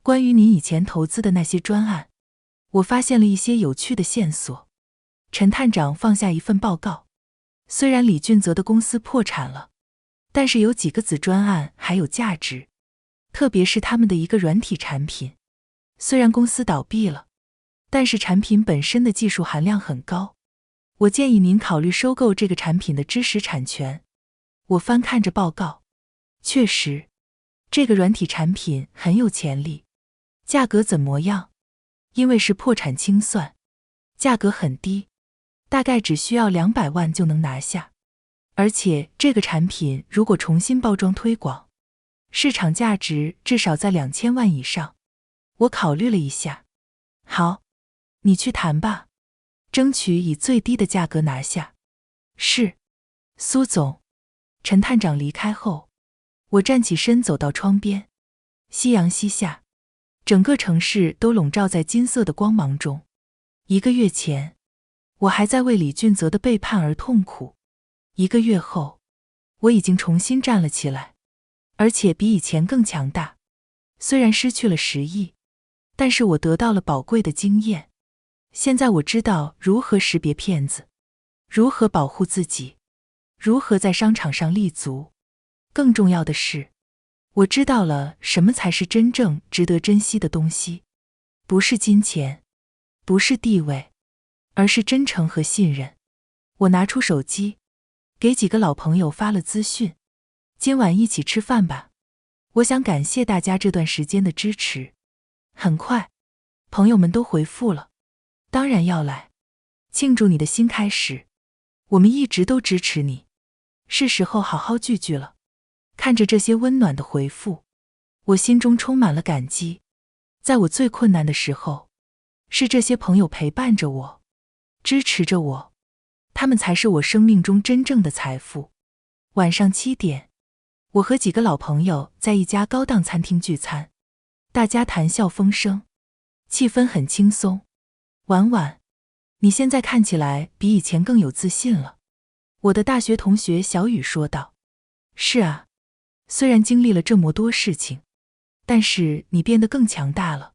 关于你以前投资的那些专案，我发现了一些有趣的线索。陈探长放下一份报告。虽然李俊泽的公司破产了，但是有几个子专案还有价值，特别是他们的一个软体产品。虽然公司倒闭了，但是产品本身的技术含量很高。我建议您考虑收购这个产品的知识产权。我翻看着报告，确实，这个软体产品很有潜力。价格怎么样？因为是破产清算，价格很低，大概只需要200万就能拿下。而且这个产品如果重新包装推广，市场价值至少在2000万以上。我考虑了一下。好，你去谈吧，争取以最低的价格拿下。是，苏总。陈探长离开后，我站起身走到窗边。夕阳西下，整个城市都笼罩在金色的光芒中。1个月前，我还在为李俊泽的背叛而痛苦。1个月后，我已经重新站了起来，而且比以前更强大。虽然失去了10亿，但是我得到了宝贵的经验。现在我知道如何识别骗子，如何保护自己，如何在商场上立足。更重要的是，我知道了什么才是真正值得珍惜的东西。不是金钱，不是地位，而是真诚和信任。我拿出手机，给几个老朋友发了资讯，今晚一起吃饭吧。我想感谢大家这段时间的支持。很快，朋友们都回复了，当然要来，庆祝你的新开始，我们一直都支持你，是时候好好聚聚了。看着这些温暖的回复，我心中充满了感激。在我最困难的时候，是这些朋友陪伴着我，支持着我，他们才是我生命中真正的财富。晚上7点，我和几个老朋友在一家高档餐厅聚餐，大家谈笑风生，气氛很轻松。婉婉，你现在看起来比以前更有自信了。我的大学同学小雨说道。是啊，虽然经历了这么多事情，但是你变得更强大了。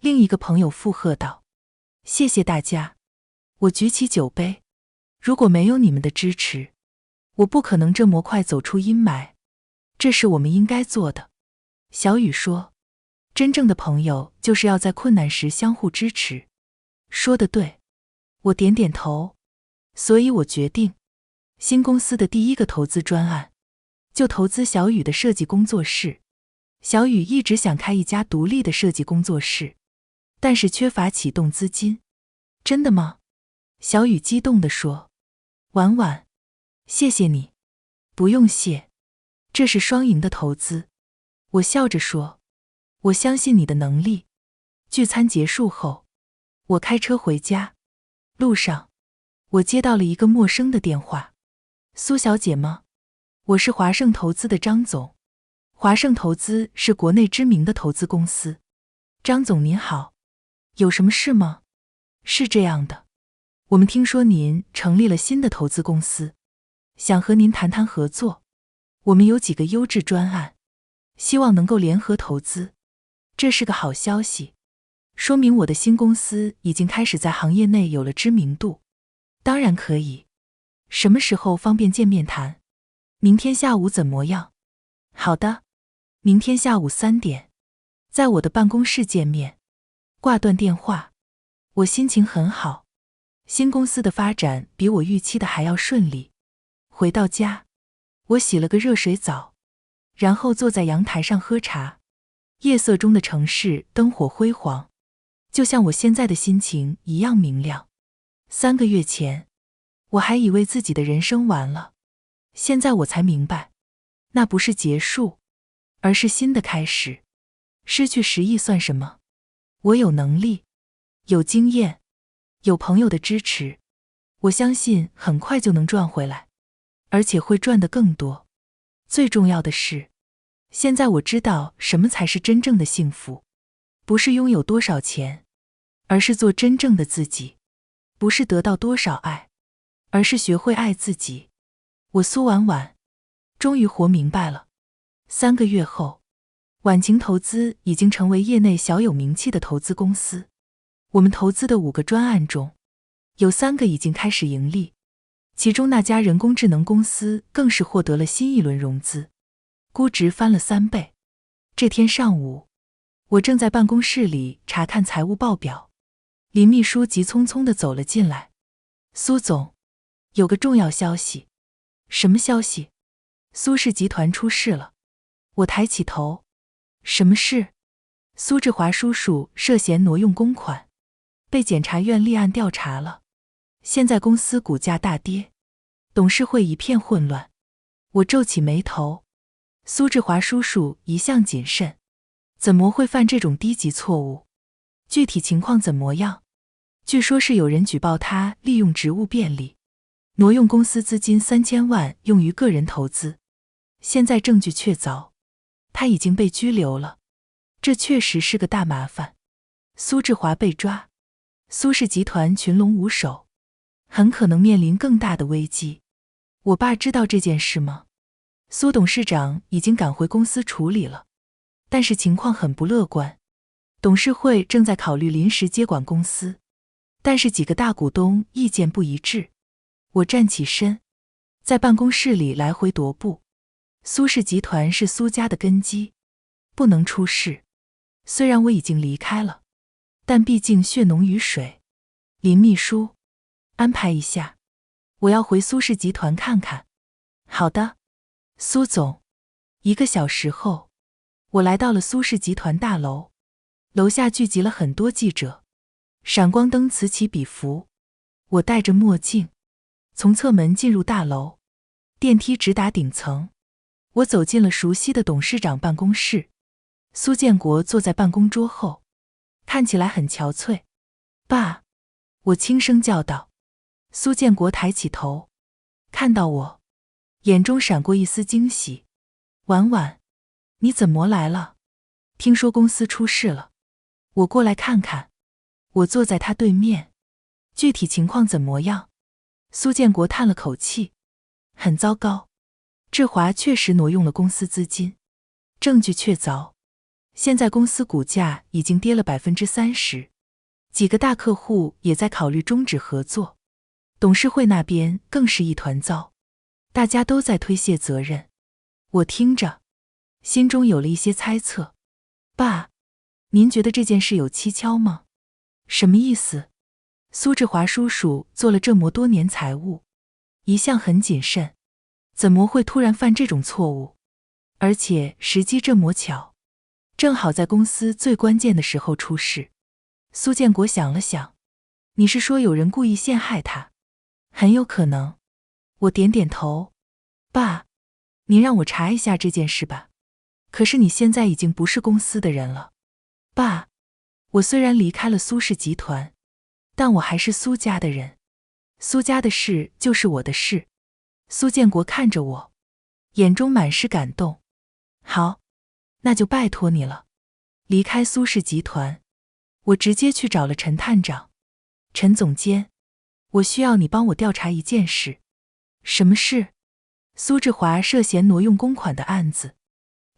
另一个朋友附和道。谢谢大家。我举起酒杯，如果没有你们的支持，我不可能这么快走出阴霾。这是我们应该做的。小雨说，真正的朋友就是要在困难时相互支持。说得对。我点点头。所以我决定，新公司的第一个投资专案，就投资小雨的设计工作室。小雨一直想开一家独立的设计工作室，但是缺乏启动资金。真的吗？小雨激动地说。婉婉，谢谢你。不用谢，这是双赢的投资。我笑着说，我相信你的能力。聚餐结束后，我开车回家，路上，我接到了一个陌生的电话。苏小姐吗？我是华盛投资的张总。华盛投资是国内知名的投资公司。张总您好，有什么事吗？是这样的，我们听说您成立了新的投资公司，想和您谈谈合作。我们有几个优质专案，希望能够联合投资。这是个好消息，说明我的新公司已经开始在行业内有了知名度。当然可以。什么时候方便见面谈？明天下午怎么样？好的，明天下午3点，在我的办公室见面。挂断电话，我心情很好，新公司的发展比我预期的还要顺利。回到家，我洗了个热水澡，然后坐在阳台上喝茶。夜色中的城市灯火辉煌，就像我现在的心情一样明亮。3个月前，我还以为自己的人生完了，现在我才明白，那不是结束，而是新的开始。失去10亿算什么？我有能力，有经验，有朋友的支持，我相信很快就能赚回来，而且会赚得更多。最重要的是，现在我知道什么才是真正的幸福，不是拥有多少钱，而是做真正的自己；不是得到多少爱，而是学会爱自己。我苏婉婉，终于活明白了。3个月后，婉晴投资已经成为业内小有名气的投资公司。我们投资的5个专案中，有3个已经开始盈利，其中那家人工智能公司更是获得了新一轮融资，估值翻了3倍。这天上午，我正在办公室里查看财务报表，林秘书急匆匆地走了进来。苏总，有个重要消息。什么消息？苏氏集团出事了。我抬起头。什么事？苏志华叔叔涉嫌挪用公款，被检察院立案调查了。现在公司股价大跌，董事会一片混乱。我皱起眉头。苏志华叔叔一向谨慎，怎么会犯这种低级错误？具体情况怎么样？据说是有人举报他利用职务便利，挪用公司资金3000万用于个人投资，现在证据确凿，他已经被拘留了。这确实是个大麻烦。苏志华被抓，苏氏集团群龙无首，很可能面临更大的危机。我爸知道这件事吗？苏董事长已经赶回公司处理了，但是情况很不乐观。董事会正在考虑临时接管公司，但是几个大股东意见不一致。我站起身，在办公室里来回踱步。苏氏集团是苏家的根基，不能出事。虽然我已经离开了，但毕竟血浓于水。林秘书，安排一下，我要回苏氏集团看看。好的，苏总。1个小时后，我来到了苏氏集团大楼，楼下聚集了很多记者，闪光灯此起彼伏。我戴着墨镜，从侧门进入大楼，电梯直达顶层。我走进了熟悉的董事长办公室，苏建国坐在办公桌后，看起来很憔悴。爸，我轻声叫道。苏建国抬起头，看到我，眼中闪过一丝惊喜。婉婉，你怎么来了？听说公司出事了，我过来看看。我坐在他对面。具体情况怎么样？苏建国叹了口气，很糟糕。志华确实挪用了公司资金，证据确凿。现在公司股价已经跌了30%，几个大客户也在考虑终止合作。董事会那边更是一团糟，大家都在推卸责任。我听着，心中有了一些猜测。爸，您觉得这件事有蹊跷吗？什么意思？苏志华叔叔做了这么多年财务，一向很谨慎，怎么会突然犯这种错误？而且时机这么巧，正好在公司最关键的时候出事。苏建国想了想，你是说有人故意陷害他？很有可能。我点点头。爸，您让我查一下这件事吧。可是你现在已经不是公司的人了。爸，我虽然离开了苏氏集团，但我还是苏家的人。苏家的事就是我的事。苏建国看着我，眼中满是感动。好，那就拜托你了。离开苏氏集团，我直接去找了陈探长。陈总监，我需要你帮我调查一件事。什么事？苏志华涉嫌挪用公款的案子，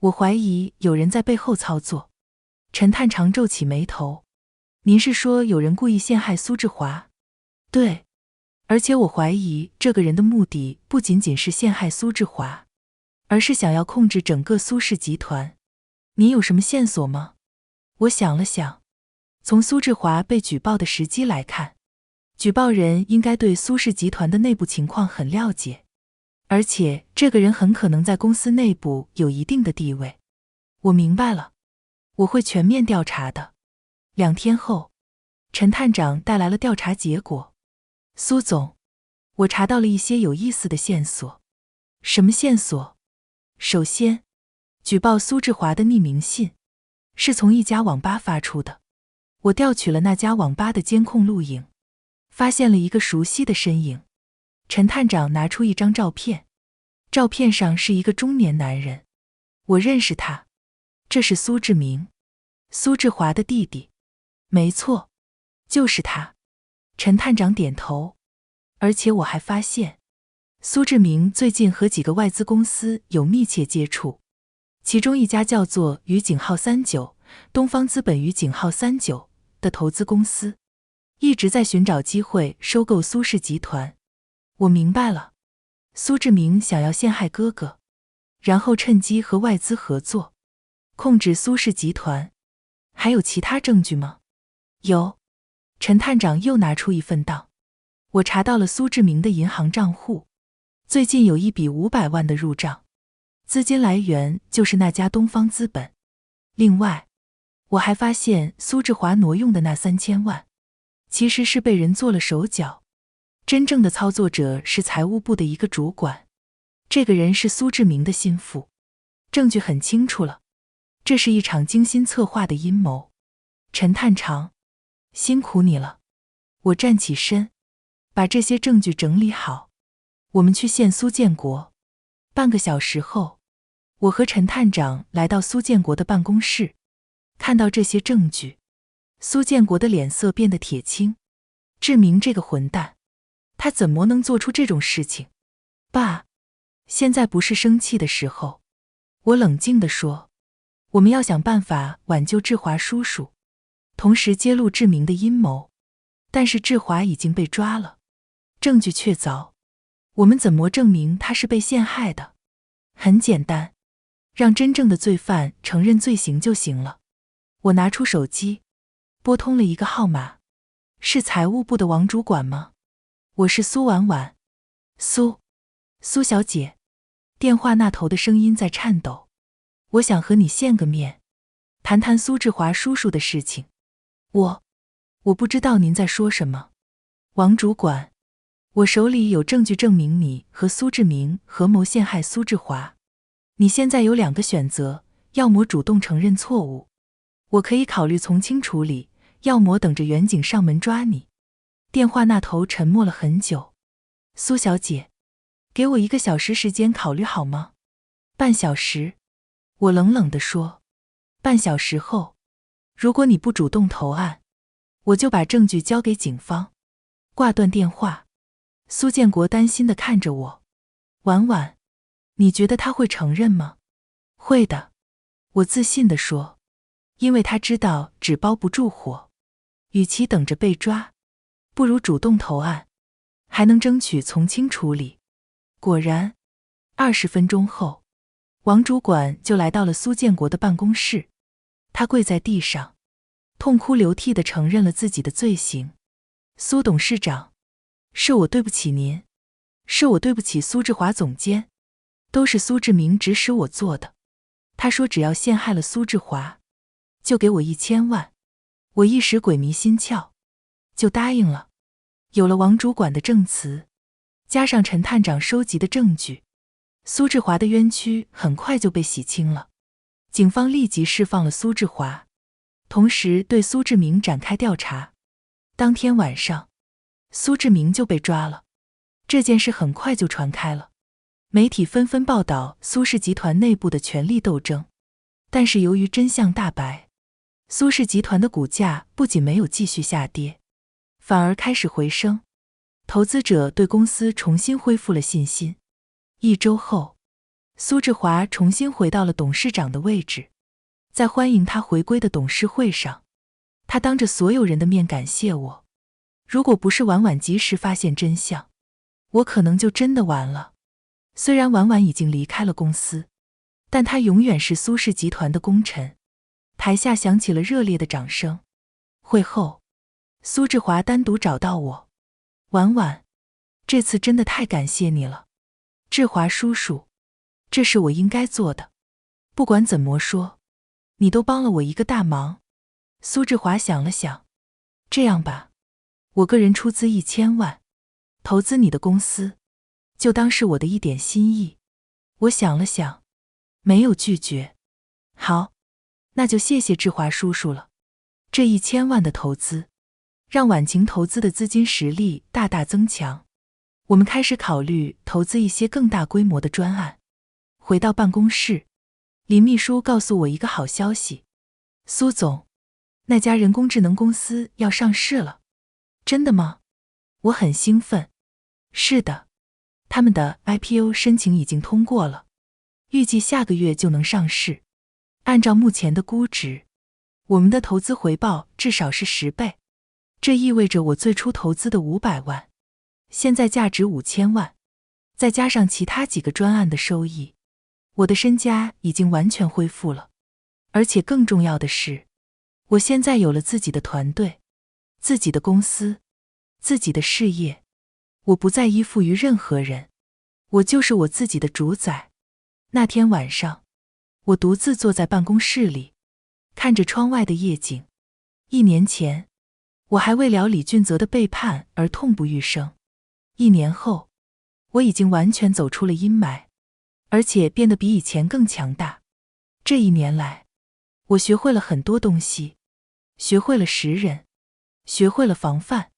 我怀疑有人在背后操作。陈探长皱起眉头。您是说有人故意陷害苏志华？对，而且我怀疑这个人的目的不仅仅是陷害苏志华，而是想要控制整个苏氏集团。您有什么线索吗？我想了想，从苏志华被举报的时机来看，举报人应该对苏氏集团的内部情况很了解，而且这个人很可能在公司内部有一定的地位。我明白了，我会全面调查的。2天后，陈探长带来了调查结果。苏总，我查到了一些有意思的线索。什么线索？首先，举报苏志华的匿名信是从一家网吧发出的。我调取了那家网吧的监控录影，发现了一个熟悉的身影。陈探长拿出一张照片，照片上是一个中年男人。我认识他，这是苏志明，苏志华的弟弟。没错，就是他。陈探长点头。而且我还发现，苏志明最近和几个外资公司有密切接触，其中一家叫做于景浩39，东方资本于景浩39的投资公司，一直在寻找机会收购苏氏集团。我明白了，苏志明想要陷害哥哥，然后趁机和外资合作，控制苏氏集团。还有其他证据吗？有。陈探长又拿出一份档，我查到了苏志明的银行账户，最近有一笔500万的入账，资金来源就是那家东方资本。另外，我还发现苏志华挪用的那3000万，其实是被人做了手脚，真正的操作者是财务部的一个主管，这个人是苏志明的心腹。证据很清楚了，这是一场精心策划的阴谋。陈探长，辛苦你了。我站起身，把这些证据整理好。我们去见苏建国。半个小时后，我和陈探长来到苏建国的办公室，看到这些证据，苏建国的脸色变得铁青。志明这个混蛋，他怎么能做出这种事情？爸，现在不是生气的时候。我冷静地说，我们要想办法挽救志华叔叔，同时揭露志明的阴谋。但是志华已经被抓了，证据确凿，我们怎么证明他是被陷害的？很简单，让真正的罪犯承认罪行就行了。我拿出手机，拨通了一个号码。是财务部的王主管吗？我是苏婉婉。苏小姐。电话那头的声音在颤抖。我想和你见个面，谈谈苏志华叔叔的事情。我不知道您在说什么。王主管，我手里有证据证明你和苏志明合谋陷害苏志华。你现在有2个选择，要么主动承认错误，我可以考虑从轻处理，要么等着远警上门抓你。电话那头沉默了很久。苏小姐，给我1个小时时间考虑好吗？半小时。我冷冷地说。半小时后，如果你不主动投案，我就把证据交给警方。挂断电话，苏建国担心地看着我。婉婉，你觉得他会承认吗？会的，我自信地说，因为他知道纸包不住火，与其等着被抓，不如主动投案，还能争取从轻处理。果然，20分钟后，王主管就来到了苏建国的办公室。他跪在地上，痛哭流涕地承认了自己的罪行。苏董事长，是我对不起您，是我对不起苏志华总监，都是苏志明指使我做的。他说只要陷害了苏志华，就给我1000万。我一时鬼迷心窍，就答应了。有了王主管的证词，加上陈探长收集的证据，苏志华的冤屈很快就被洗清了。警方立即释放了苏志华，同时对苏志明展开调查。当天晚上，苏志明就被抓了。这件事很快就传开了，媒体纷纷报道苏氏集团内部的权力斗争。但是由于真相大白，苏氏集团的股价不仅没有继续下跌，反而开始回升，投资者对公司重新恢复了信心。1周后，苏志华重新回到了董事长的位置。在欢迎他回归的董事会上，他当着所有人的面感谢我。如果不是婉婉及时发现真相，我可能就真的完了。虽然婉婉已经离开了公司，但她永远是苏氏集团的功臣。台下响起了热烈的掌声。会后，苏志华单独找到我。婉婉，这次真的太感谢你了。志华叔叔，这是我应该做的。不管怎么说，你都帮了我一个大忙。苏志华想了想，这样吧，我个人出资1000万，投资你的公司，就当是我的一点心意。我想了想，没有拒绝。好，那就谢谢志华叔叔了。这1000万的投资，让晚晴投资的资金实力大大增强。我们开始考虑投资一些更大规模的专案。回到办公室，林秘书告诉我一个好消息。苏总，那家人工智能公司要上市了。真的吗？我很兴奋。是的，他们的 IPO 申请已经通过了，预计下个月就能上市。按照目前的估值，我们的投资回报至少是10倍。这意味着我最初投资的500万，现在价值5000万，再加上其他几个专案的收益，我的身家已经完全恢复了。而且更重要的是，我现在有了自己的团队，自己的公司，自己的事业。我不再依附于任何人，我就是我自己的主宰。那天晚上，我独自坐在办公室里，看着窗外的夜景。1年前，我还为了李俊泽的背叛而痛不欲生。1年后，我已经完全走出了阴霾，而且变得比以前更强大。这1年来，我学会了很多东西，学会了识人，学会了防范，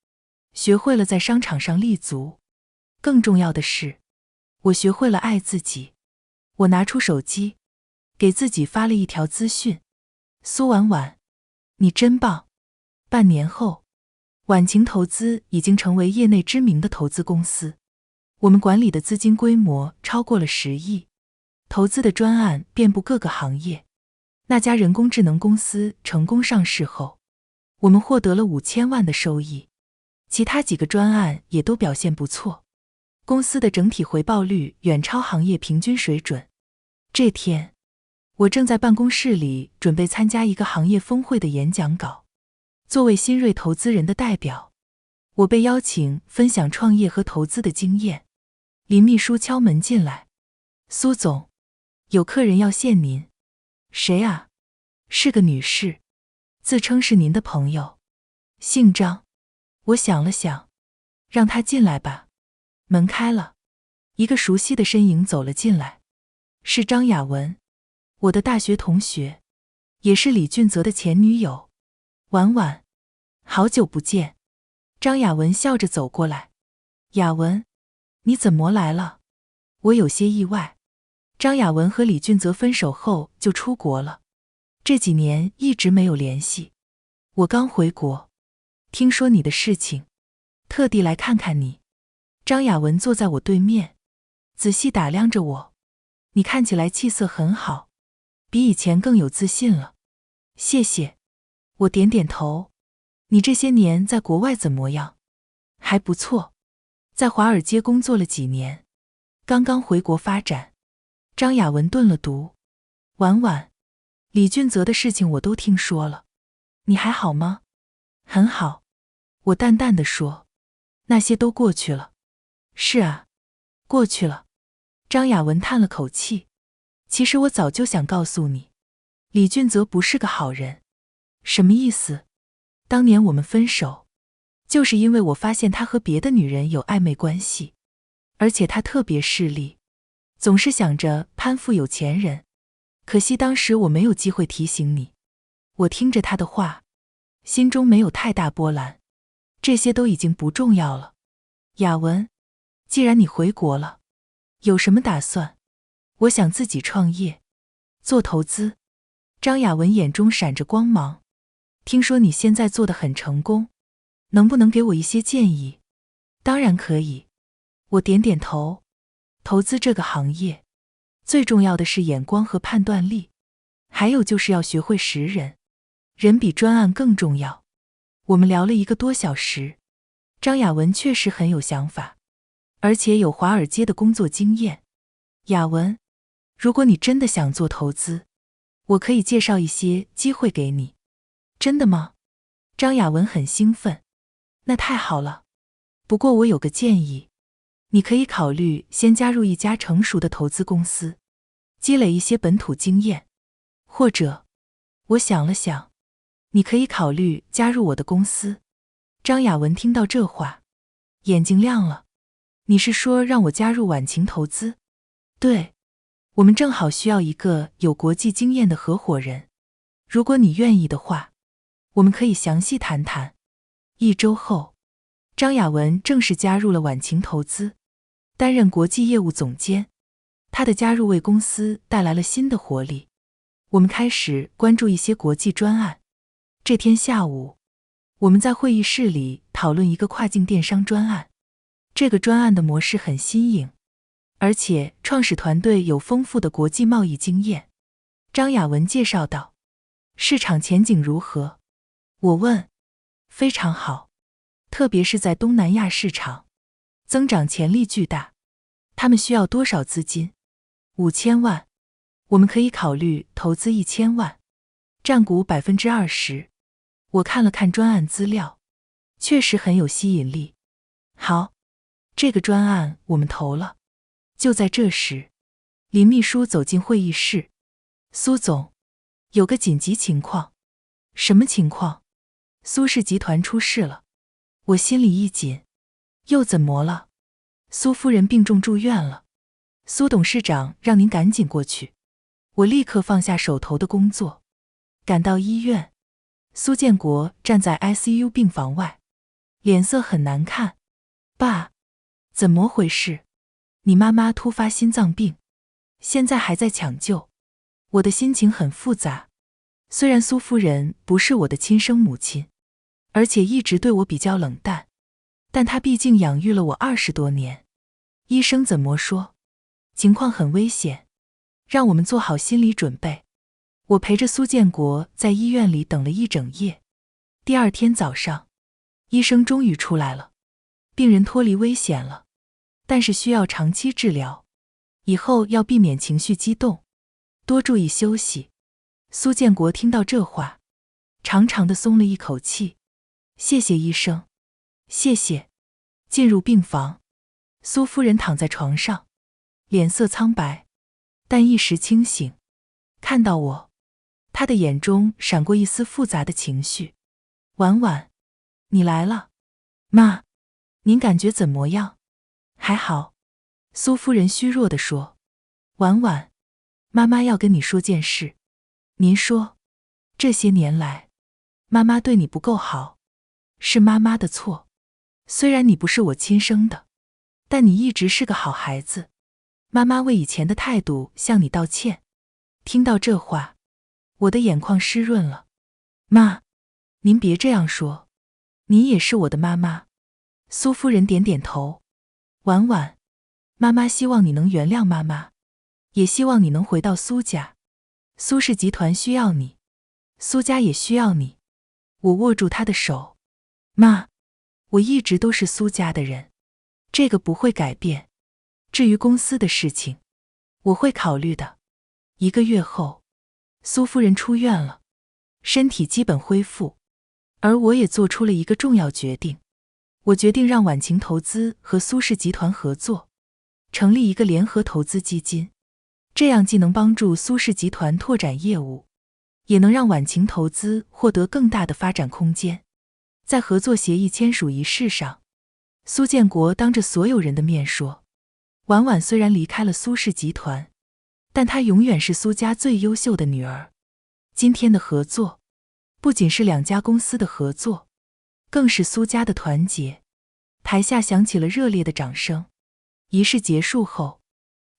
学会了在商场上立足。更重要的是，我学会了爱自己。我拿出手机，给自己发了一条资讯：苏婉婉，你真棒。半年后，晚晴投资已经成为业内知名的投资公司，我们管理的资金规模超过了10亿，投资的专案遍布各个行业。那家人工智能公司成功上市后，我们获得了5000万的收益，其他几个专案也都表现不错，公司的整体回报率远超行业平均水准。这天，我正在办公室里准备参加一个行业峰会的演讲稿，作为新锐投资人的代表，我被邀请分享创业和投资的经验。林秘书敲门进来：苏总，有客人要见您。谁啊？是个女士，自称是您的朋友，姓张。我想了想，让她进来吧。门开了，一个熟悉的身影走了进来，是张雅文，我的大学同学，也是李俊泽的前女友。婉婉，好久不见。张雅文笑着走过来。雅文，你怎么来了？我有些意外。张雅文和李俊泽分手后就出国了，这几年一直没有联系。我刚回国，听说你的事情，特地来看看你。张雅文坐在我对面，仔细打量着我。你看起来气色很好，比以前更有自信了。谢谢。我点点头。你这些年在国外怎么样？还不错，在华尔街工作了几年，刚刚回国发展。张雅文顿了读。婉婉，李俊泽的事情我都听说了，你还好吗？很好，我淡淡地说。那些都过去了。是啊，过去了。张雅文叹了口气。其实我早就想告诉你，李俊泽不是个好人。什么意思？当年我们分手，就是因为我发现他和别的女人有暧昧关系，而且他特别势利，总是想着攀附有钱人。可惜当时我没有机会提醒你。我听着他的话，心中没有太大波澜，这些都已经不重要了。雅文，既然你回国了，有什么打算？我想自己创业，做投资。张雅文眼中闪着光芒。听说你现在做得很成功，能不能给我一些建议？当然可以。我点点头。投资这个行业，最重要的是眼光和判断力，还有就是要学会识人，人比专案更重要。我们聊了1个多小时，张雅文确实很有想法，而且有华尔街的工作经验。雅文，如果你真的想做投资，我可以介绍一些机会给你。真的吗？张雅文很兴奋。那太好了。不过我有个建议，你可以考虑先加入一家成熟的投资公司，积累一些本土经验。或者，我想了想，你可以考虑加入我的公司。张雅文听到这话，眼睛亮了。你是说让我加入晚晴投资？对，我们正好需要一个有国际经验的合伙人。如果你愿意的话，我们可以详细谈谈。1周后，张雅文正式加入了晚晴投资，担任国际业务总监。他的加入为公司带来了新的活力。我们开始关注一些国际专案。这天下午，我们在会议室里讨论一个跨境电商专案。这个专案的模式很新颖，而且创始团队有丰富的国际贸易经验。张雅文介绍道：市场前景如何？我问。非常好，特别是在东南亚市场，增长潜力巨大。他们需要多少资金？5000万。我们可以考虑投资1000万，占股20%。我看了看专案资料，确实很有吸引力。好，这个专案我们投了。就在这时，林秘书走进会议室。苏总，有个紧急情况。什么情况？苏氏集团出事了。我心里一紧。又怎么了？苏夫人病重住院了。苏董事长让您赶紧过去。我立刻放下手头的工作，赶到医院。苏建国站在 ICU 病房外，脸色很难看。爸，怎么回事？你妈妈突发心脏病，现在还在抢救。我的心情很复杂。虽然苏夫人不是我的亲生母亲，而且一直对我比较冷淡，但她毕竟养育了我20多年。医生怎么说？情况很危险，让我们做好心理准备。我陪着苏建国在医院里等了一整夜。第二天早上，医生终于出来了，病人脱离危险了，但是需要长期治疗，以后要避免情绪激动，多注意休息。苏建国听到这话，长长的松了一口气。谢谢医生。谢谢。进入病房，苏夫人躺在床上，脸色苍白，但一时清醒。看到我，她的眼中闪过一丝复杂的情绪。婉婉，你来了。妈，您感觉怎么样？还好。苏夫人虚弱地说。婉婉，妈妈要跟你说件事。您说，这些年来，妈妈对你不够好，是妈妈的错。虽然你不是我亲生的，但你一直是个好孩子。妈妈为以前的态度向你道歉。听到这话，我的眼眶湿润了。妈，您别这样说，你也是我的妈妈。苏夫人点点头。婉婉，妈妈希望你能原谅妈妈，也希望你能回到苏家。苏氏集团需要你，苏家也需要你。我握住她的手。妈，我一直都是苏家的人，这个不会改变。至于公司的事情，我会考虑的。1个月后，苏夫人出院了，身体基本恢复，而我也做出了一个重要决定。我决定让晚晴投资和苏氏集团合作，成立一个联合投资基金。这样既能帮助苏氏集团拓展业务，也能让晚晴投资获得更大的发展空间。在合作协议签署仪式上，苏建国当着所有人的面说，婉婉虽然离开了苏氏集团，但她永远是苏家最优秀的女儿。今天的合作，不仅是2家公司的合作，更是苏家的团结。台下响起了热烈的掌声。仪式结束后，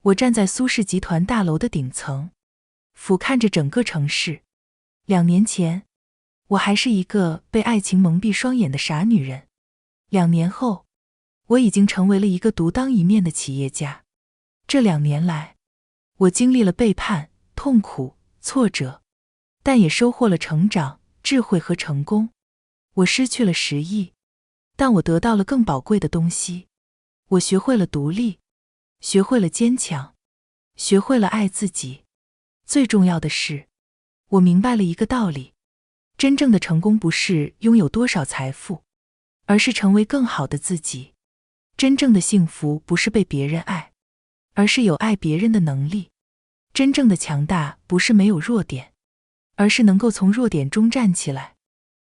我站在苏氏集团大楼的顶层，俯瞰着整个城市。2年前，我还是一个被爱情蒙蔽双眼的傻女人。2年后，我已经成为了一个独当一面的企业家。这2年来，我经历了背叛、痛苦、挫折，但也收获了成长、智慧和成功。我失去了10亿，但我得到了更宝贵的东西。我学会了独立，学会了坚强，学会了爱自己。最重要的是，我明白了一个道理：真正的成功不是拥有多少财富，而是成为更好的自己。真正的幸福不是被别人爱，而是有爱别人的能力。真正的强大不是没有弱点，而是能够从弱点中站起来。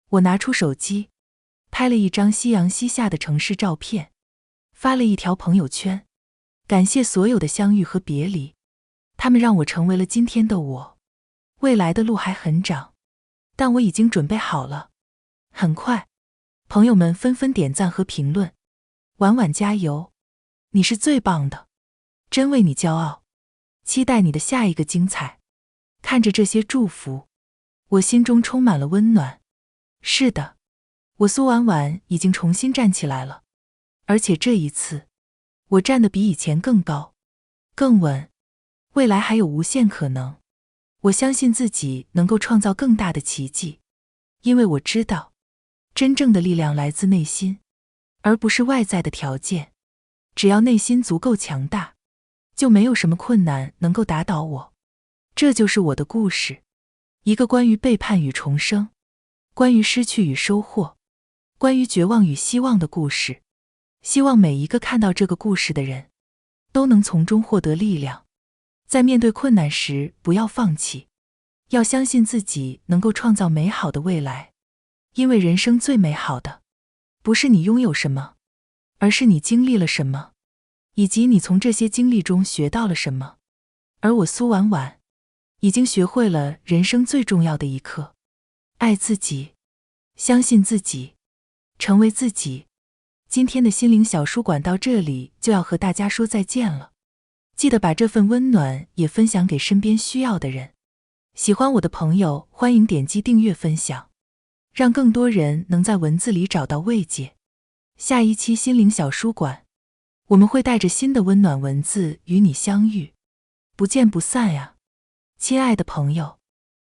我拿出手机，拍了一张夕阳西下的城市照片，发了一条朋友圈，感谢所有的相遇和别离，他们让我成为了今天的我。未来的路还很长，但我已经准备好了。很快，朋友们纷纷点赞和评论。婉婉加油，你是最棒的，真为你骄傲，期待你的下一个精彩。看着这些祝福，我心中充满了温暖。是的，我苏婉婉已经重新站起来了，而且这一次，我站得比以前更高，更稳。未来还有无限可能，我相信自己能够创造更大的奇迹，因为我知道，真正的力量来自内心，而不是外在的条件。只要内心足够强大，就没有什么困难能够打倒我。这就是我的故事，一个关于背叛与重生，关于失去与收获，关于绝望与希望的故事。希望每一个看到这个故事的人，都能从中获得力量。在面对困难时，不要放弃，要相信自己能够创造美好的未来。因为人生最美好的，不是你拥有什么，而是你经历了什么，以及你从这些经历中学到了什么。而我苏婉婉，已经学会了人生最重要的一课：爱自己，相信自己，成为自己，今天的心灵小书馆到这里就要和大家说再见了。记得把这份温暖也分享给身边需要的人。喜欢我的朋友，欢迎点击订阅分享，让更多人能在文字里找到慰藉。下一期心灵小书馆，我们会带着新的温暖文字与你相遇，不见不散呀，亲爱的朋友。